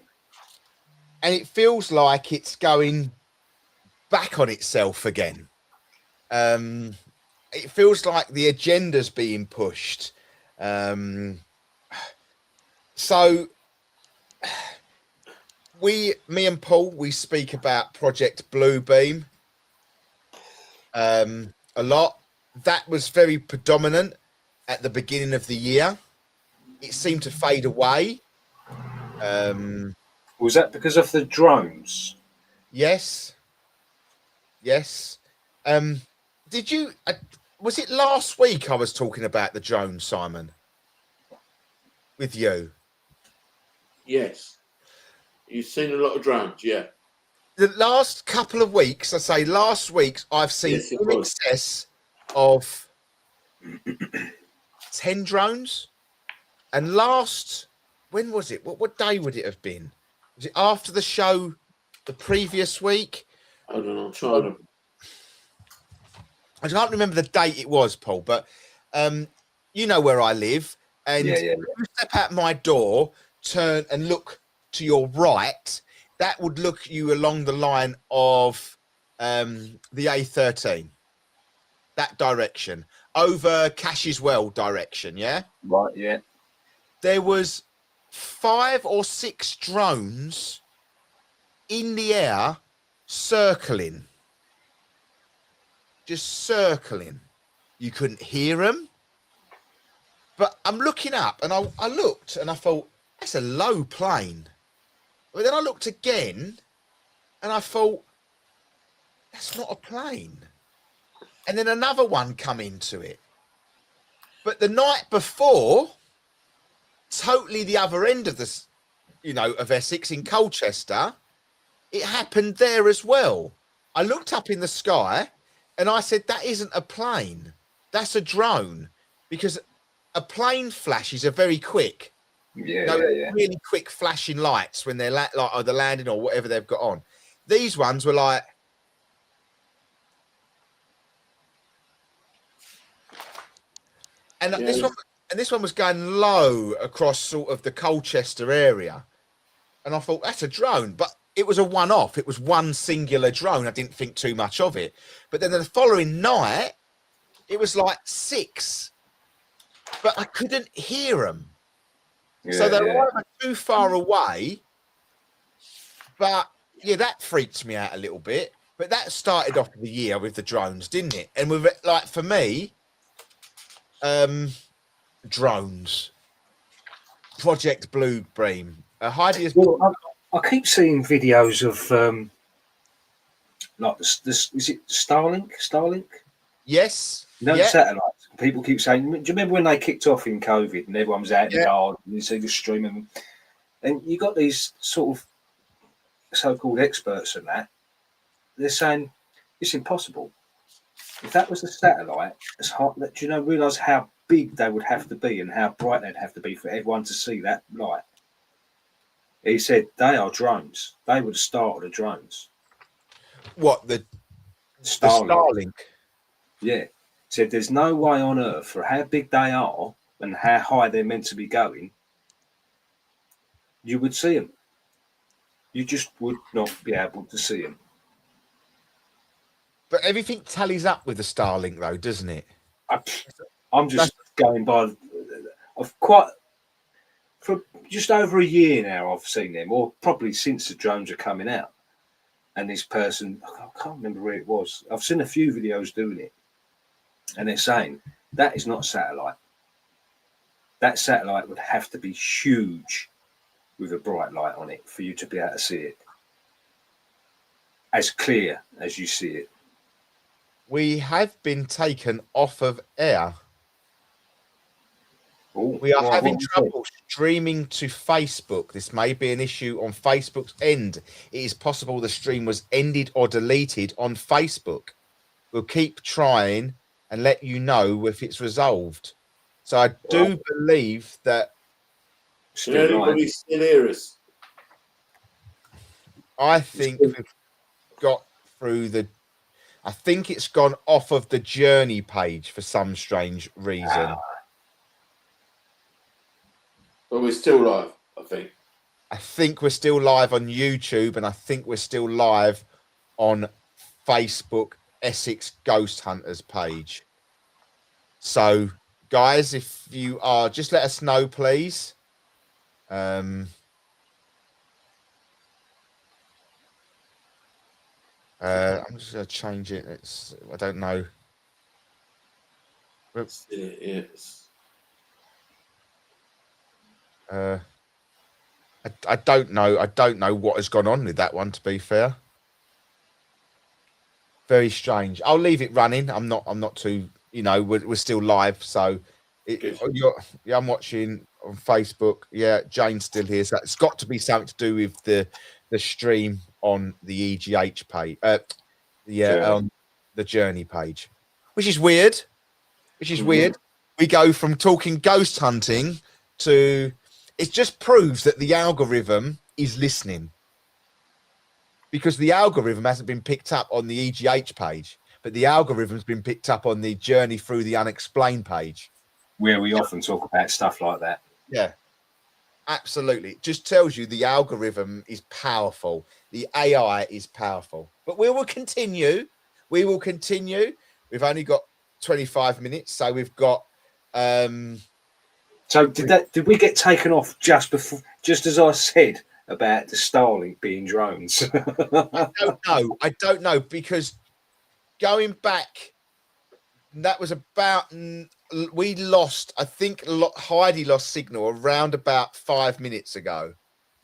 it feels like it's going back on itself again. It feels like the agenda's being pushed. So me and Paul, we speak about Project Bluebeam a lot. That was very predominant at the beginning of the year. It seemed to fade away. Was that because of the drones? Yes. Did you? Was it last week I was talking about the drones, Simon? With you? Yes. You've seen a lot of drones, yeah. the last couple of weeks, I say last week, I've seen Yes, it in was. excess of 10 drones. And when was it? What day would it have been? Was it after the show the previous week? I don't know. I'm trying to. I can't remember the date it was, Paul, but you know where I live. And Yeah. if you step out my door, turn and look to your right, that would look you along the line of the A13, that direction, over Cash's Well direction, yeah? Right, yeah. There was 5 or 6 drones in the air circling. Just circling. You couldn't hear them. But I'm looking up and I looked and I thought, that's a low plane. But then I looked again and I thought, that's not a plane. And then another one come into it. But the night before, totally the other end of this, of Essex in Colchester, it happened there as well. I looked up in the sky and I said, that isn't a plane. That's a drone. Because a plane flashes are very quick. Yeah. Really quick flashing lights when they're they're landing or whatever they've got on. These ones were like, and this one was going low across sort of the Colchester area, and I thought that's a drone, but it was a one-off. It was one singular drone. I didn't think too much of it, but then the following night, it was like 6, but I couldn't hear them. So they're either too far away, but yeah, that freaked me out a little bit. But that started off the year with the drones, didn't it? And with like for me, drones, Project Bluebeam. Heidi has. Well, I keep seeing videos of like this. Is it Starlink? Yes. No, satellites. People keep saying, do you remember when they kicked off in COVID and everyone was out in the garden and you see the streaming? And you got these sort of so-called experts on that. They're saying it's impossible. If that was a satellite, it's hard. Do you realise how big they would have to be and how bright they'd have to be for everyone to see that light? He said they are drones. They were the start of the drones. What, the Starlink? Yeah. Said there's no way on earth, for how big they are and how high they're meant to be going, you would see them. You just would not be able to see them. But everything tallies up with the Starlink, though, doesn't it? I'm just going by. For just over a year now, I've seen them, or probably since the drones are coming out. And this person, I can't remember where it was. I've seen a few videos doing it. And they're saying that is not satellite. That satellite would have to be huge with a bright light on it for you to be able to see it. As clear as you see it. We have been taken off of air. Ooh, We are having trouble streaming to Facebook. This may be an issue on Facebook's end. It is possible the stream was ended or deleted on Facebook. We'll keep trying and let you know if it's resolved. So I do believe that. Can anybody still hear us? I think we've got through the. I think it's gone off of the journey page for some strange reason. But we're still live, I think. I think we're still live on YouTube, and I think we're still live on Facebook Essex Ghost Hunters page. So, guys, if you are, just let us know, please. I'm just going to change it. I don't know. Yes. I don't know. I don't know what has gone on with that one, to be fair. Very strange. I'll leave it running. I'm not too, we're still live. So I'm watching on Facebook. Yeah, Jane's still here. So it's got to be something to do with the stream on the EGH page, Journey. on the Journey page, which is weird. Weird. We go from talking ghost hunting to it just proves that the algorithm is listening, because the algorithm hasn't been picked up on the EGH page, but the algorithm's been picked up on the Journey Through the Unexplained page, where we often talk about stuff like that. Yeah, absolutely. It just tells you the algorithm is powerful. The AI is powerful. But we will continue. We've only got 25 minutes, so we've got So did we get taken off just as I said about the Starlink being drones? I don't know, because going back, that was about, we lost, I think Heidi lost signal around about 5 minutes ago.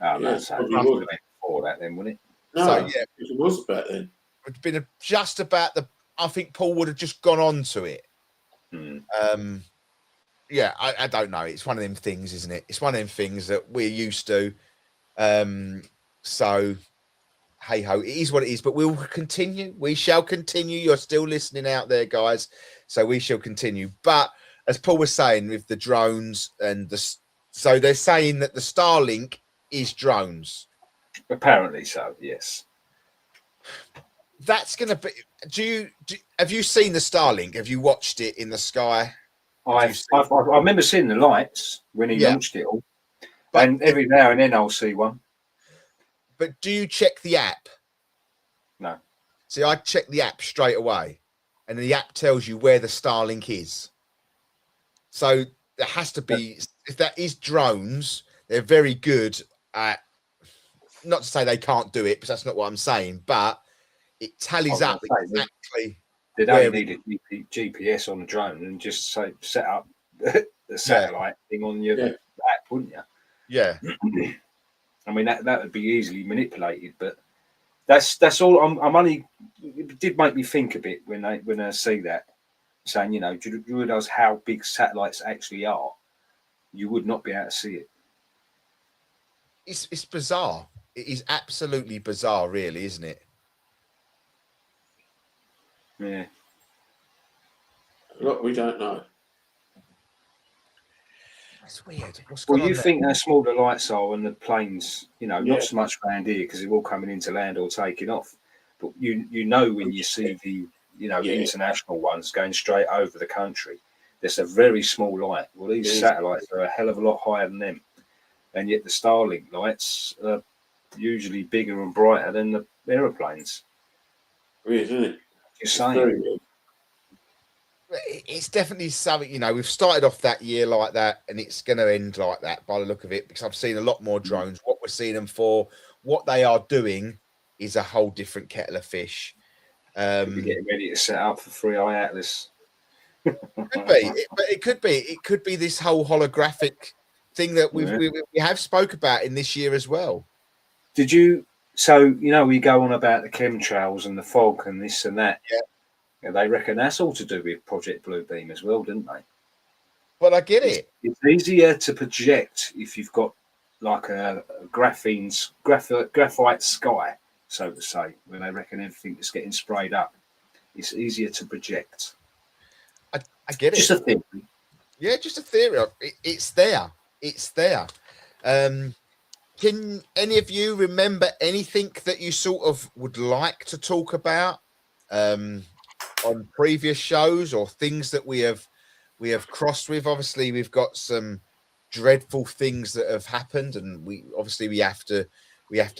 Oh, no, Yeah, so probably it must would. have been before that then, wouldn't it? No, So, yeah. it was back then. It's been just about I think Paul would have just gone on to it. Yeah, I don't know. It's one of them things, isn't it? It's one of them things that we're used to. So, hey ho, it is what it is. But we'll continue. We shall continue. You're still listening out there, guys. So we shall continue. But as Paul was saying with the drones and so they're saying that the Starlink is drones. Apparently so. Yes. That's going to be. Have you seen the Starlink? Have you watched it in the sky? I remember seeing the lights when he launched it all, and every now and then I'll see one. But do you check the app? No. See, I check the app straight away, and the app tells you where the Starlink is. So there has to be, if that is drones, they're very good at, not to say they can't do it, because that's not what I'm saying, but it tallies up exactly. They'd only need a GPS on the drone and just set up the satellite thing on your app, wouldn't you? Yeah. I mean, that would be easily manipulated, but that's all. I'm only. It did make me think a bit when I see that, saying, do you realise how big satellites actually are? You would not be able to see it. It's bizarre. It is absolutely bizarre, really, isn't it? Yeah. Look, we don't know. That's weird. Well, you think how small the lights are on the planes, not so much around here because they're all coming into land or taking off. But you know when you see the international ones going straight over the country, there's a very small light. Well, these satellites are a hell of a lot higher than them, and yet the Starlink lights are usually bigger and brighter than the aeroplanes. Weird, isn't it? You're saying. It's definitely something, we've started off that year like that, and it's going to end like that by the look of it, because I've seen a lot more drones. What we're seeing them for, what they are doing, is a whole different kettle of fish. We're getting ready to set up for 3i Atlas. Could be, but it could be this whole holographic thing that we have spoke about in this year as well. Did you? So we go on about the chemtrails and the fog and this and that. Yeah. They reckon that's all to do with Project Bluebeam as well, didn't they? Well, I get it. It's easier to project if you've got like a graphite sky, so to say, where they reckon everything is getting sprayed up. It's easier to project. I get it. Just a theory. Yeah, just a theory. It's there. It's there. Can any of you remember anything that you sort of would like to talk about on previous shows, or things that we have crossed with? Obviously, we've got some dreadful things that have happened, and we have to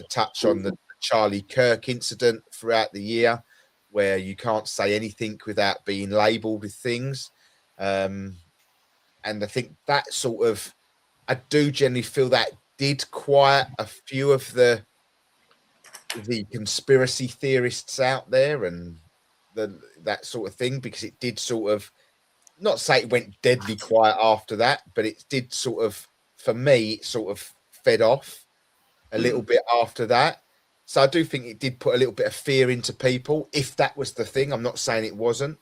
touch on the Charlie Kirk incident throughout the year, where you can't say anything without being labelled with things. And I think that sort of, I do generally feel that did quiet a few of the conspiracy theorists out there and that sort of thing, because it did sort of, not say it went deadly quiet after that, but it did sort of, for me, it sort of fed off a little bit after that. So I do think it did put a little bit of fear into people, if that was the thing. I'm not saying it wasn't.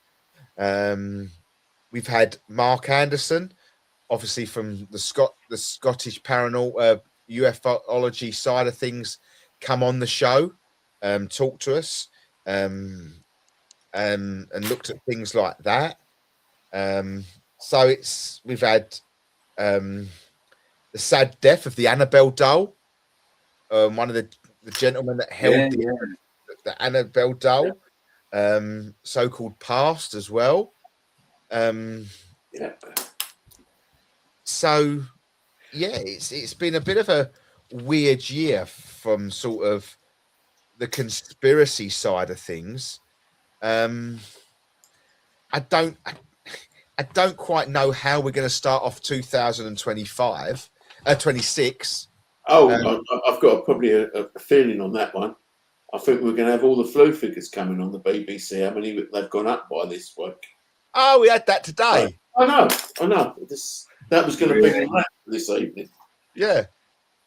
We've had Mark Anderson, obviously from the Scottish paranormal ufology side of things, come on the show. talked to us, and looked at things like that. So we've had the sad death of the Annabelle doll, one of the gentlemen that held the Annabelle doll, so-called past as well. So yeah, it's been a bit of a weird year from sort of the conspiracy side of things. I don't quite know how we're going to start off 26. I've got probably a feeling on that one. I think we're going to have all the flu figures coming on the BBC. How many they've gone up by this week? Oh, we had that today. I know. That was going to be the wrap for this evening. Yeah,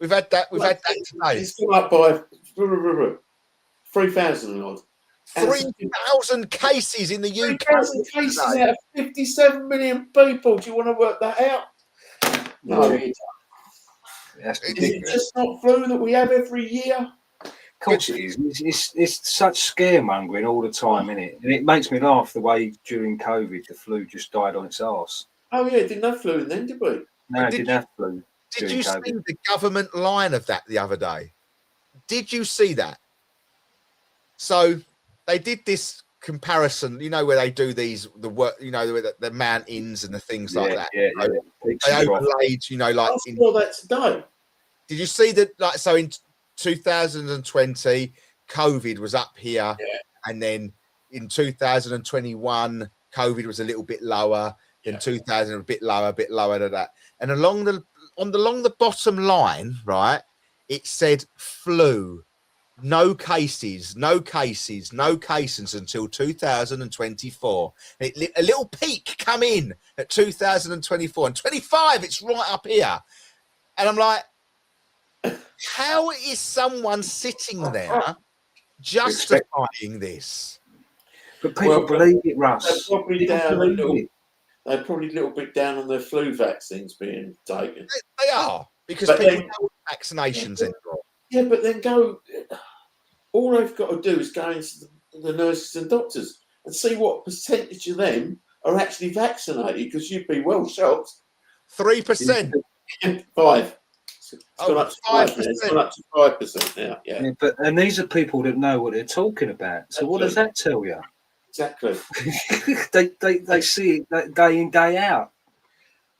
we've had that. We've had that today. It's gone up by 3,000 odd. 3,000 cases in the UK. 3,000 cases out of 57 million people. Do you want to work that out? No. That's Is it ridiculous. just not flu that we have every year? Of course it is. It's such scaremongering all the time, isn't it? And it makes me laugh the way during COVID the flu just died on its arse. Oh yeah, didn't have flu then, did we? No, it didn't have flu. Did during you COVID. see the government line of that the other day? Did you see that? So they did this comparison, where they do the work, the mountains and the things like that. Yeah. They overlaid, I saw that today. Did you see that? Like, so in 2020, COVID was up here, and then in 2021, COVID was a little bit lower. In 2000, a bit lower than that. And along the bottom line, right, it said flu, no cases until 2024. A little peak come in at 2024 and 25. It's right up here, and I'm like, how is someone sitting there justifying this? But people believe it, Russ. They're probably they're probably a little bit down on their flu vaccines being taken. They are, because But people then- don't want vaccinations anymore. Yeah, but then all they've got to do is go into the nurses and doctors and see what percentage of them are actually vaccinated, because you'd be well shocked. 3%. 5. It's gone up to 5%. 5%. It's gone up to 5% now. Yeah, And these are people that know what they're talking about. So what does that tell you? exactly. they see it day in, day out.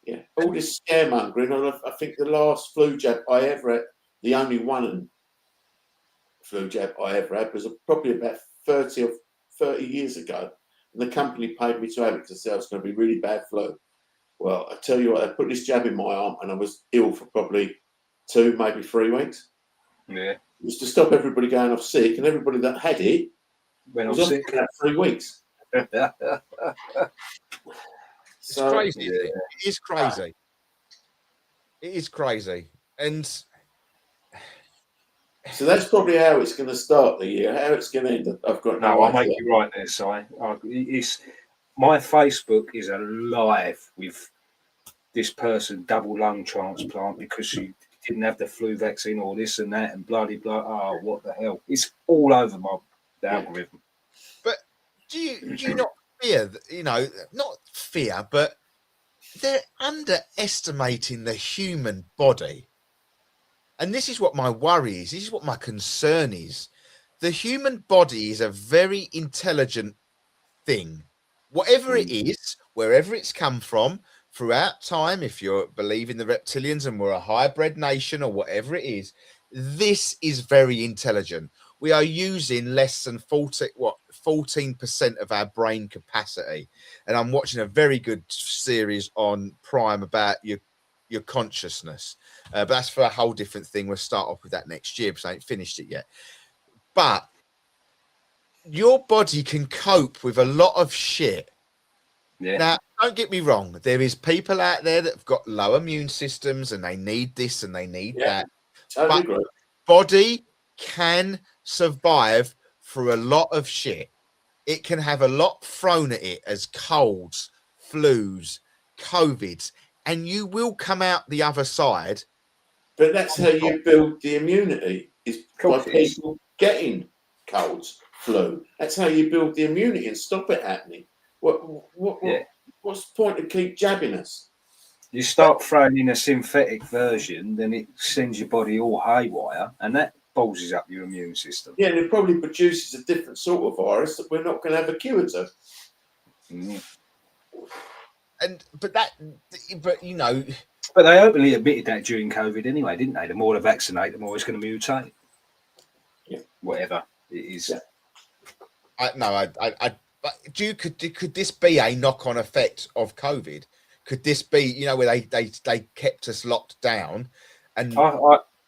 Yeah, all this scaremongering. And I think the last flu jab I ever had, the only one flu jab I ever had, was probably about 30 years ago. And the company paid me to have it because they said it was going to be really bad flu. Well, I tell you what, they put this jab in my arm and I was ill for probably 2, maybe 3 weeks. Yeah. It was to stop everybody going off sick, and everybody that had it When was I'm off sick. for about 3 weeks. It's crazy. Isn't it? It is crazy. It is crazy. And So that's probably how it's going to start the year. How it's going to end, I've got No, no I'll idea. make you right there, Si. My Facebook is alive with this person double lung transplant because she didn't have the flu vaccine or this and that and bloody blah. Oh, what the hell? It's all over my algorithm. but do you not fear that, not fear, but they're underestimating the human body. And this is what my worry is. This is what my concern is. The human body is a very intelligent thing. Whatever it is, wherever it's come from, throughout time, if you believe in the reptilians and we're a hybrid nation or whatever it is, this is very intelligent. We are using less than 14% of our brain capacity. And I'm watching a very good series on Prime about your consciousness. But that's for a whole different thing. We'll start off with that next year because I ain't finished it yet. But your body can cope with a lot of shit. Yeah. Now, don't get me wrong. There is people out there that have got low immune systems and they need this and they need that. Totally But agree. body can survive through a lot of shit. It can have a lot thrown at it as colds, flus, COVIDs, and you will come out the other side. But that's how you build the immunity, is by course it is. people getting colds, flu. That's how you build the immunity and stop it happening. Yeah. What's the point of keep jabbing us? You start throwing in a synthetic version, then it sends your body all haywire, and that bulges up your immune system. Yeah, and it probably produces a different sort of virus that we're not going to have a cure to. Mm. But you know, But they openly admitted that during COVID anyway, didn't they? The more they vaccinate, the more it's going to mutate. Yeah. Whatever it is. Yeah. could this be a knock-on effect of COVID? Could this be, you know, where they kept us locked down? And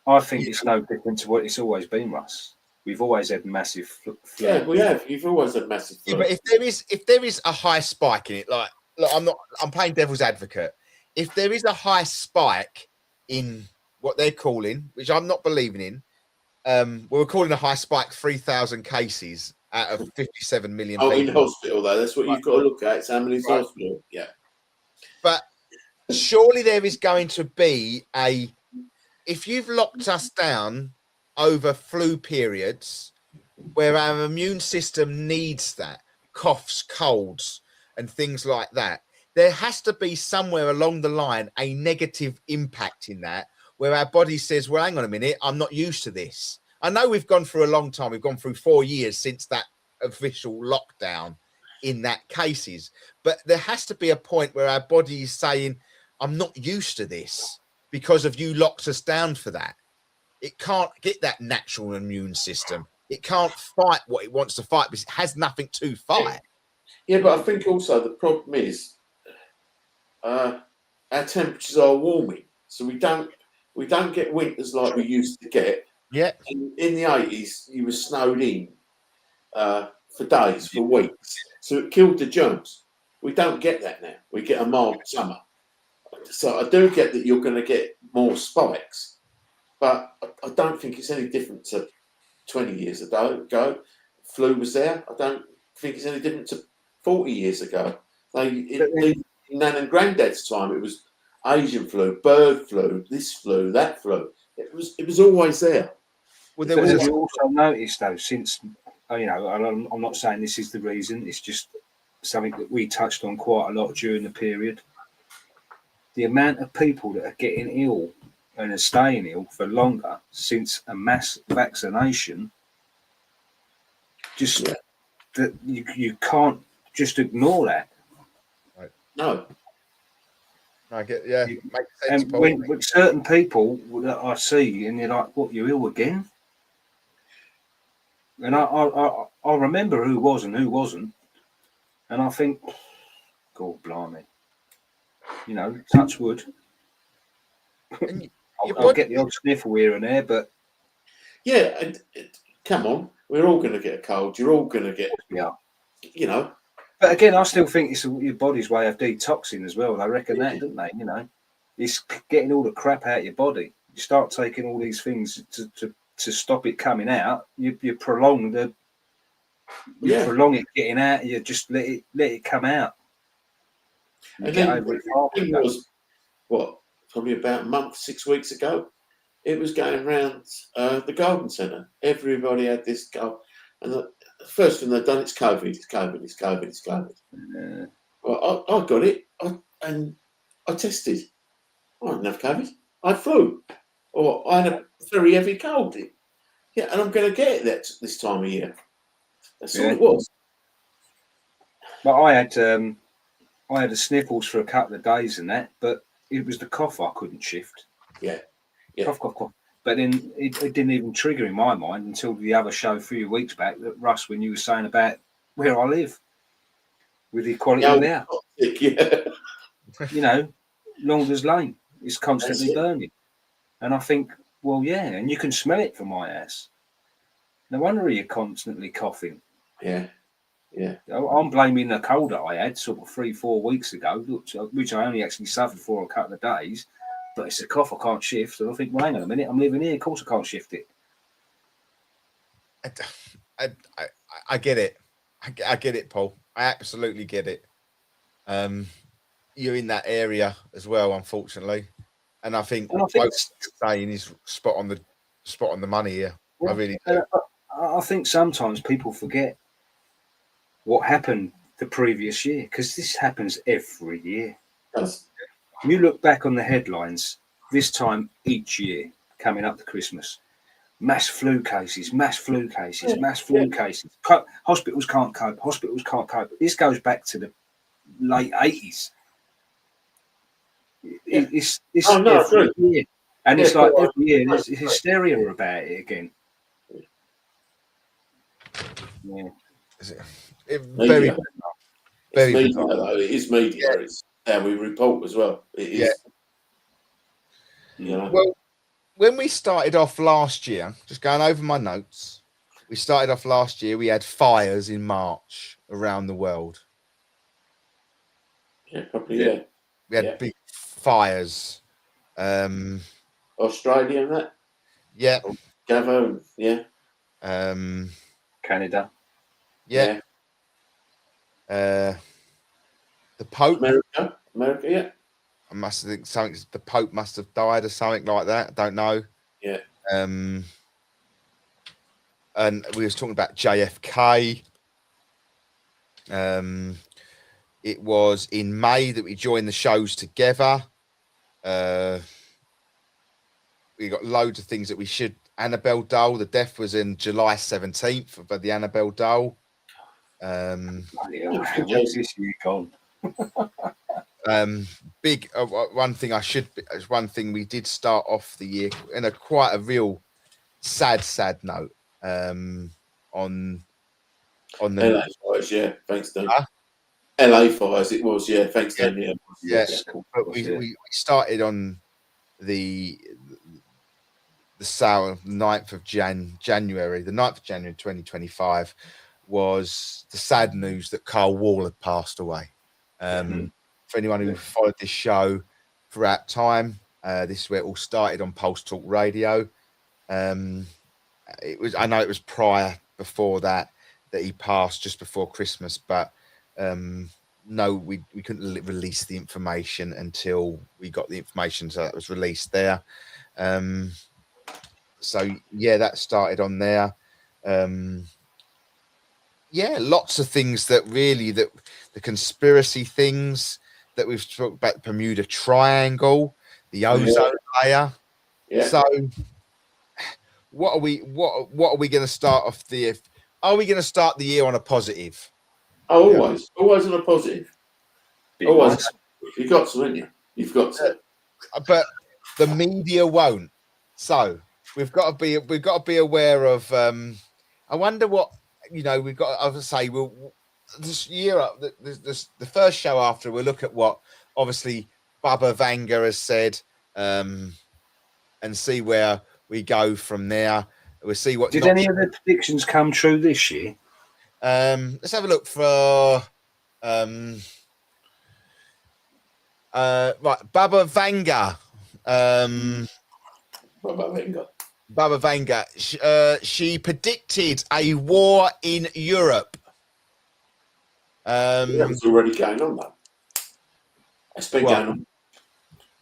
I think it's no different to what it's always been, Russ. We've always had massive flu. Yeah, we have. You've always had massive flu. yeah, but if there is a high spike in it, like look, I'm playing devil's advocate. If there is a high spike in what they're calling, which I'm not believing in, we're calling a high spike 3,000 cases out of 57 million in people. hospital, though. That's what you've got to look at. It's how many's Right. hospital. Yeah. But surely there is going to be if you've locked us down over flu periods where our immune system needs that, coughs, colds, and things like that, there has to be somewhere along the line a negative impact in that where our body says, well, hang on a minute, I'm not used to this. I know we've gone through a long time. We've gone through 4 years since that official lockdown in that cases. But there has to be a point where our body is saying, I'm not used to this because of you locked us down for that. It can't get that natural immune system. It can't fight what it wants to fight because it has nothing to fight. Yeah, but I think also the problem is our temperatures are warming, so we don't get winters like we used to get. Yeah. In the 80s, you were snowed in for days, for weeks, so it killed the germs. We don't get that now. We get a mild summer. So I do get that you're going to get more spikes, but I don't think it's any different to 20 years ago. Flu was there. I don't think it's any different to 40 years ago. In Nan and Granddad's time, it was Asian flu, bird flu, this flu, that flu. It was always there. Well, But have you also noticed, though, since, you know, I'm not saying this is the reason, it's just something that we touched on quite a lot during the period. The amount of people that are getting ill and are staying ill for longer since a mass vaccination, just that you can't just ignore that. No. I get, yeah, You- makes sense. And Paul. when certain people that I see, and you're like, "What? You're ill again?" And I remember who was and who wasn't, and I think, God blimey, you know, touch wood. And I'll get the odd sniffle here and there, but Yeah, and come on, we're all going to get a cold. You're all going to get, yeah. you know. But again, I still think it's your body's way of detoxing as well. They reckon that, don't they? You know, it's getting all the crap out of your body. You start taking all these things to stop it coming out. You prolong prolong it getting out. You just let it come out. You And get then over it the thing was, probably about a month, 6 weeks ago, it was going around the garden centre. Everybody had this go, and the first thing they'd done, it's COVID, it's COVID, it's COVID, it's COVID. Yeah. Well, I got it, and I tested. I didn't have COVID. I had flu, or I had a very heavy cold. Yeah, and I'm going to get it this time of year. That's all Yeah. it was. But I had the sniffles for a couple of days and that, but it was the cough I couldn't shift. Yeah. Yeah. Cough. But then it didn't even trigger in my mind until the other show a few weeks back, that Russ, when you were saying about where I live with the quality of air. Yeah. You know, Longers Lane is constantly That's it. burning. And I think, well, yeah, and you can smell it from my ass. No wonder you're constantly coughing. Yeah. Yeah. I'm blaming the cold that I had sort of 3-4 weeks ago, which I only actually suffered for a couple of days. But it's a cough I can't shift. And I think, well, hang on a minute, I'm living here. Of course I can't shift it. I get it. I get it, Paul. I absolutely get it. You're in that area as well, unfortunately, and I think what you're saying is spot on the money here. I really do. I think sometimes people forget what happened the previous year because this happens every year. Does. You look back on the headlines this time each year coming up to Christmas. Mass flu cases, mass flu cases, Yeah, mass flu cases. Hospitals can't cope. Hospitals can't cope. This goes back to the late 80s. Yeah. It's Oh, no, I every agree. year. And Yeah, it's like well, every year I there's agree. hysteria about it again. Yeah. Very, Media. very It's media, bizarre. though. It is media. It's how we report as well. It is. Yeah. You know. Well, when we started off last year, just going over my notes, we started off last year, we had fires in March around the world. Yeah, probably. Yeah. We had Yeah. big fires. Australia and that. Yeah. Gavo. Yeah. Canada. Yeah. The Pope. America. Yeah. I must think something. The Pope must have died or something like that. I don't know. Yeah. And we was talking about JFK. It was in May that we joined the shows together. We got loads of things that we should. Annabelle Dole, the death was in July 17th of the Annabelle Dole. Where's this year gone? Big one thing we did start off the year in quite a real sad note. On the LA fires, yeah. Thanks, Dan. LA fires, it was, yeah. Thanks, Dan. Yeah. Yes, but we started on the 9th of January. The 9th of January 2025 was the sad news that Carl Wall had passed away. For anyone who followed this show throughout time, this is where it all started on Pulse Talk Radio. I know it was before that he passed just before Christmas, but no, we couldn't release the information until we got the information, so that was released there. So yeah, that started on there. Yeah, lots of things that the conspiracy things that we've talked about, Bermuda Triangle, the ozone layer. Yeah. So what are we going to start off the? Are we going to start the year on a positive? Oh, always on a positive. Always. Nice. You've got to, haven't you? You've got to. But the media won't. So we've got to be aware of. I wonder what we've got. I would say this year up. The first show after we'll look at what obviously Bubba Vanga has said, and see where we go from there. We'll see what. Did any of the predictions come true this year? Let's have a look for. Right, Bubba Vanga. Bubba Vanga. She predicted a war in Europe. That was already going on, though. It's been going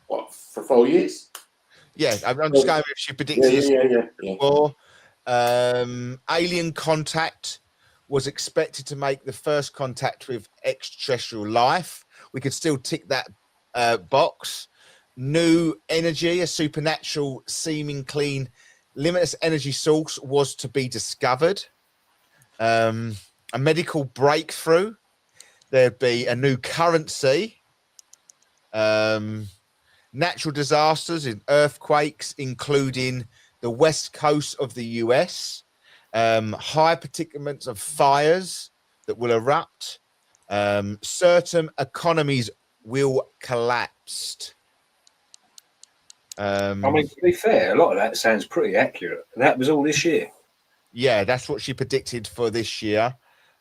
on, for 4 years? Yeah, I'm just going with she predicted Yeah. war. Alien contact was expected to make the first contact with extraterrestrial life. We could still tick that box. New energy, a supernatural, seeming clean, limitless energy source was to be discovered. A medical breakthrough. There'd be a new currency. Natural disasters in earthquakes, including the west coast of the US. High particulates of fires that will erupt. Certain economies will collapse. I mean, to be fair, a lot of that sounds pretty accurate. That was all this year. Yeah, that's what she predicted for this year.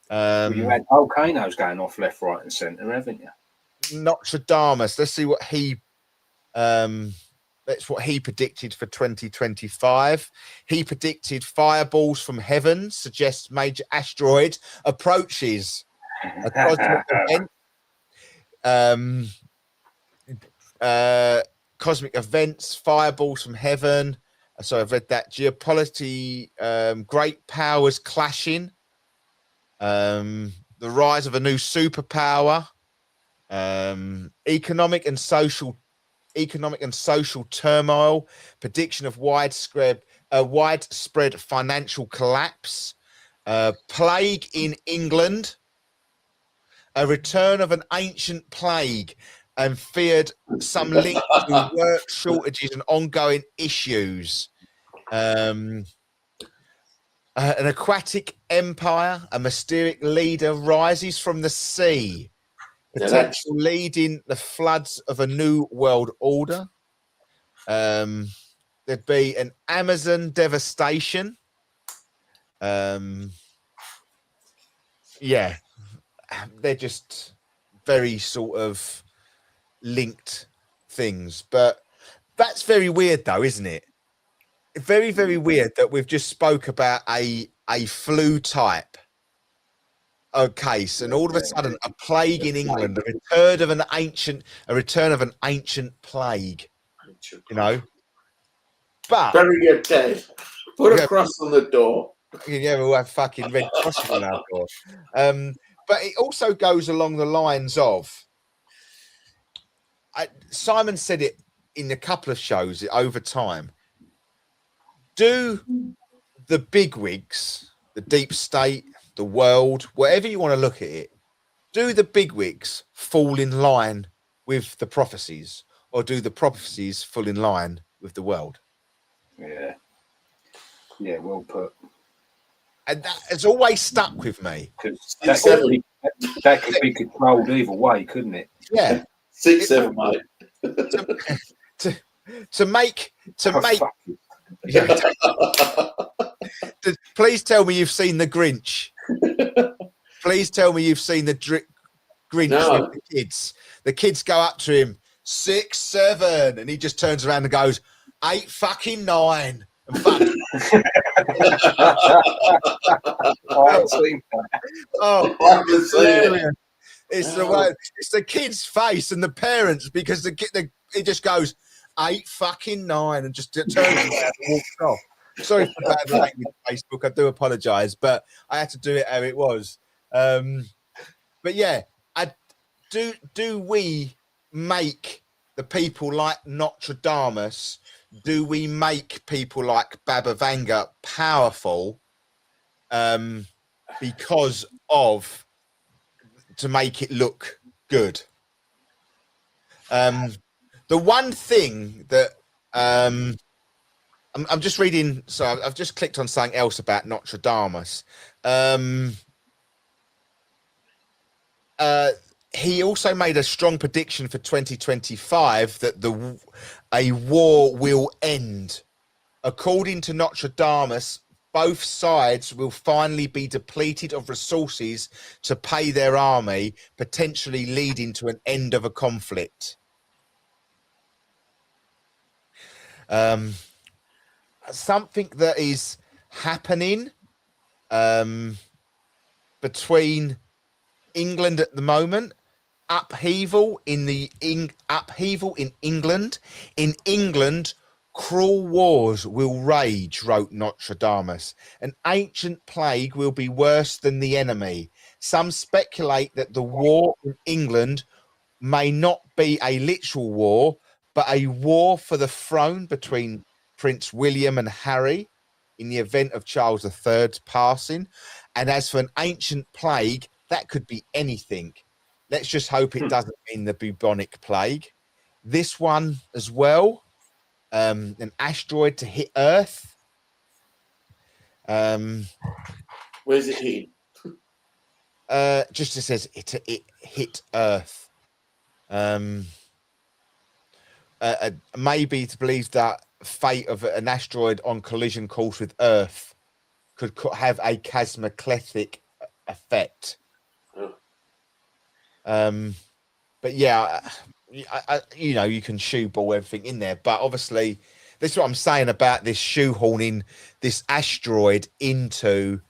You had volcanoes going off left, right, and centre, haven't you? Nostradamus. Let's see what he. That's what he predicted for 2025. He predicted fireballs from heaven suggest major asteroid approaches. A cosmic event. Cosmic events, fireballs from heaven, So I've read that geopolity, great powers clashing, the rise of a new superpower, economic and social turmoil, prediction of widespread financial collapse, plague in England, a return of an ancient plague, and feared some link to work shortages and ongoing issues. An aquatic empire, a mysterious leader rises from the sea. Potential leading the floods of a new world order. There'd be an Amazon devastation. Yeah, they're just very sort of linked things, but that's very weird, though, isn't it? Very, very weird that we've just spoke about a flu type case, and all of a sudden a plague in England, a return of an ancient plague. You know, but bury your dead. Put a cross on the door. Yeah, we'll have fucking red crosses on our door. But it also goes along the lines of Simon said it in a couple of shows over time. Do the bigwigs, the deep state, the world, whatever you want to look at it, do the bigwigs fall in line with the prophecies, or do the prophecies fall in line with the world? Yeah, well put. And that has always stuck with me. That could be controlled either way, couldn't it? Yeah. 6-7, mate. To make yeah, please tell me you've seen The Grinch. Please tell me you've seen the Grinch with the kids. The kids go up to him, 6, 7, and he just turns around and goes, 8 fucking 9. And fuck. It's the way. It's the kid's face and the parents, because it just goes 8 fucking 9 and just turns around and walks off. Sorry for bad language, Facebook. I do apologise, but I had to do it how it was. But yeah, do we make the people like Nostradamus? Do we make people like Baba Vanga powerful because of, to make it look good? The one thing that I'm just reading, so I've just clicked on something else about Nostradamus. He also made a strong prediction for 2025 that a war will end. According to Nostradamus, both sides will finally be depleted of resources to pay their army, potentially leading to an end of a conflict. Something that is happening between England at the moment. Upheaval in England. In England, cruel wars will rage, wrote Nostradamus. An ancient plague will be worse than the enemy. Some speculate that the war in England may not be a literal war, but a war for the throne between Prince William and Harry in the event of Charles III's passing. And as for an ancient plague, that could be anything. Let's just hope it doesn't mean the bubonic plague. This one as well, an asteroid to hit Earth. Where's it hitting? Just it says it hit Earth. Maybe to believe that fate of an asteroid on collision course with Earth could have a cataclysmic effect. But yeah, you know, you can shoehorn everything in there, but obviously this is what I'm saying about this shoehorning this asteroid into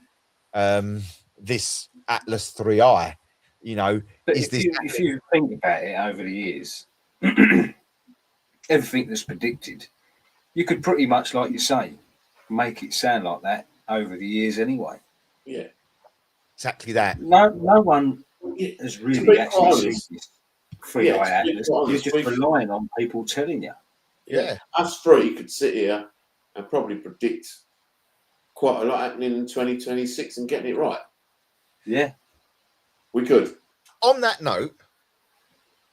this Atlas 3I. You know, but if you think about it over the years, everything that's predicted You could pretty much, like you say, make it sound like that over the years anyway. Yeah. Exactly that. No one Yeah. has To really be actually seen honest- this Free Yeah, Eye to be Atlas. quite You're honest, just we've- relying on people telling you. Yeah. Us three could sit here and probably predict quite a lot happening in 2026 and getting it right. Yeah. We could. On that note,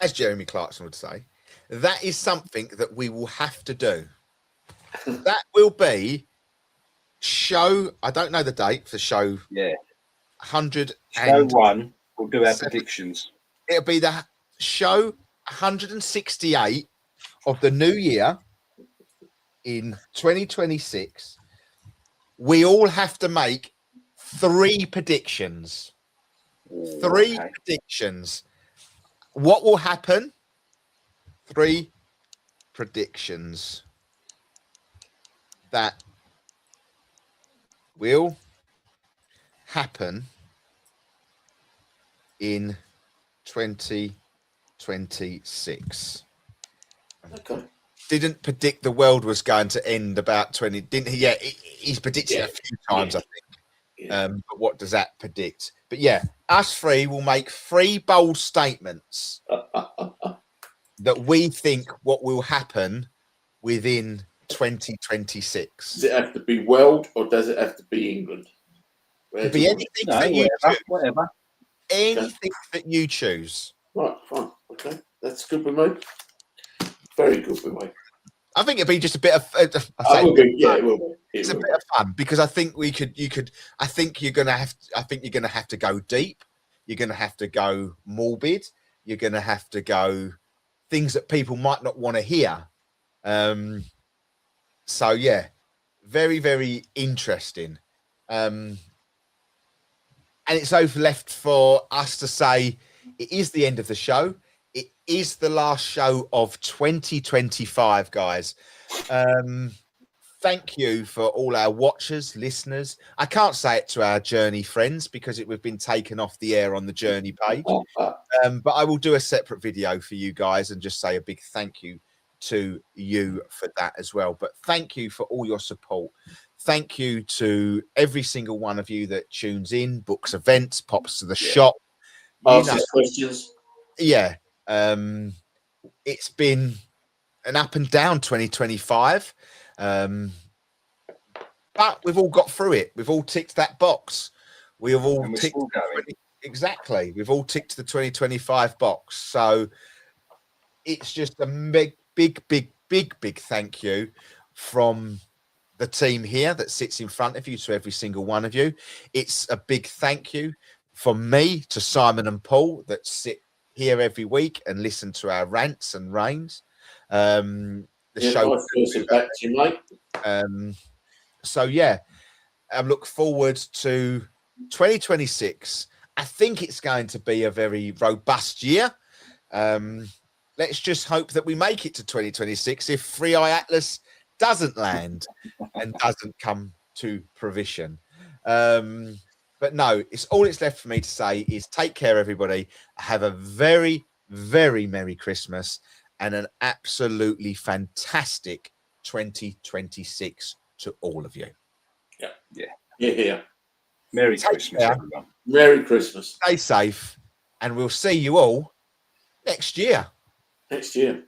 as Jeremy Clarkson would say, that is something that we will have to do. That will be show, I don't know the date for show Yeah. 100 Show and one, we'll do our seven. predictions. it'll be the show 168 of the new year in 2026. We all have to make 3 predictions. 3 Okay. predictions. What will happen? 3 predictions that will happen in 2026. Okay. Didn't predict the world was going to end about 20, didn't he? Yeah, he's predicted Yeah. a few times, Yeah. I think. Yeah. But what does that predict? But yeah, us 3 will make 3 bold statements that we think what will happen within 2026. Does it have to be world or does it have to be England? Where Could do be you want anything No, that you choose. whatever. Anything that you choose. it? Right, fine. Okay. That's good with me. Very good with me. I think it'd be just a bit of. It will be. Yeah, it will be. It's It a will bit of fun because I think you could. I think you're gonna have. I think you're gonna have to go deep. You're gonna have to go morbid. You're gonna have to go things that people might not want to hear. So yeah, very very interesting. And it's over left for us to say it is the end of the show. It is the last show of 2025, guys. Thank you for all our watchers, listeners. I can't say it to our Journey friends because we've been taken off the air on the Journey page. be. But I will do a separate video for you guys and just say a big thank you to you for that as well. But thank you for all your support. Thank you to every single one of you that tunes in, books events, pops to the shop. You Ask know, us questions. yeah, it's been an up and down 2025, but we've all got through it. We've all ticked that box. We have all And we're ticked still going. exactly. We've all ticked the 2025 box. So it's just a big thank you from the team here that sits in front of you to every single one of you. It's a big thank you from me to Simon and Paul that sit here every week and listen to our rants and rains. The show. Nice person back to you, mate. So yeah, I look forward to 2026. I think it's going to be a very robust year. Let's just hope that we make it to 2026 if Free Eye Atlas doesn't land and doesn't come to fruition. But no, it's left for me to say is take care, everybody. Have a very, very Merry Christmas and an absolutely fantastic 2026 to all of you. Yeah. Merry Take Christmas, care. everyone. Merry Christmas. Stay safe, and we'll see you all next year. Next year.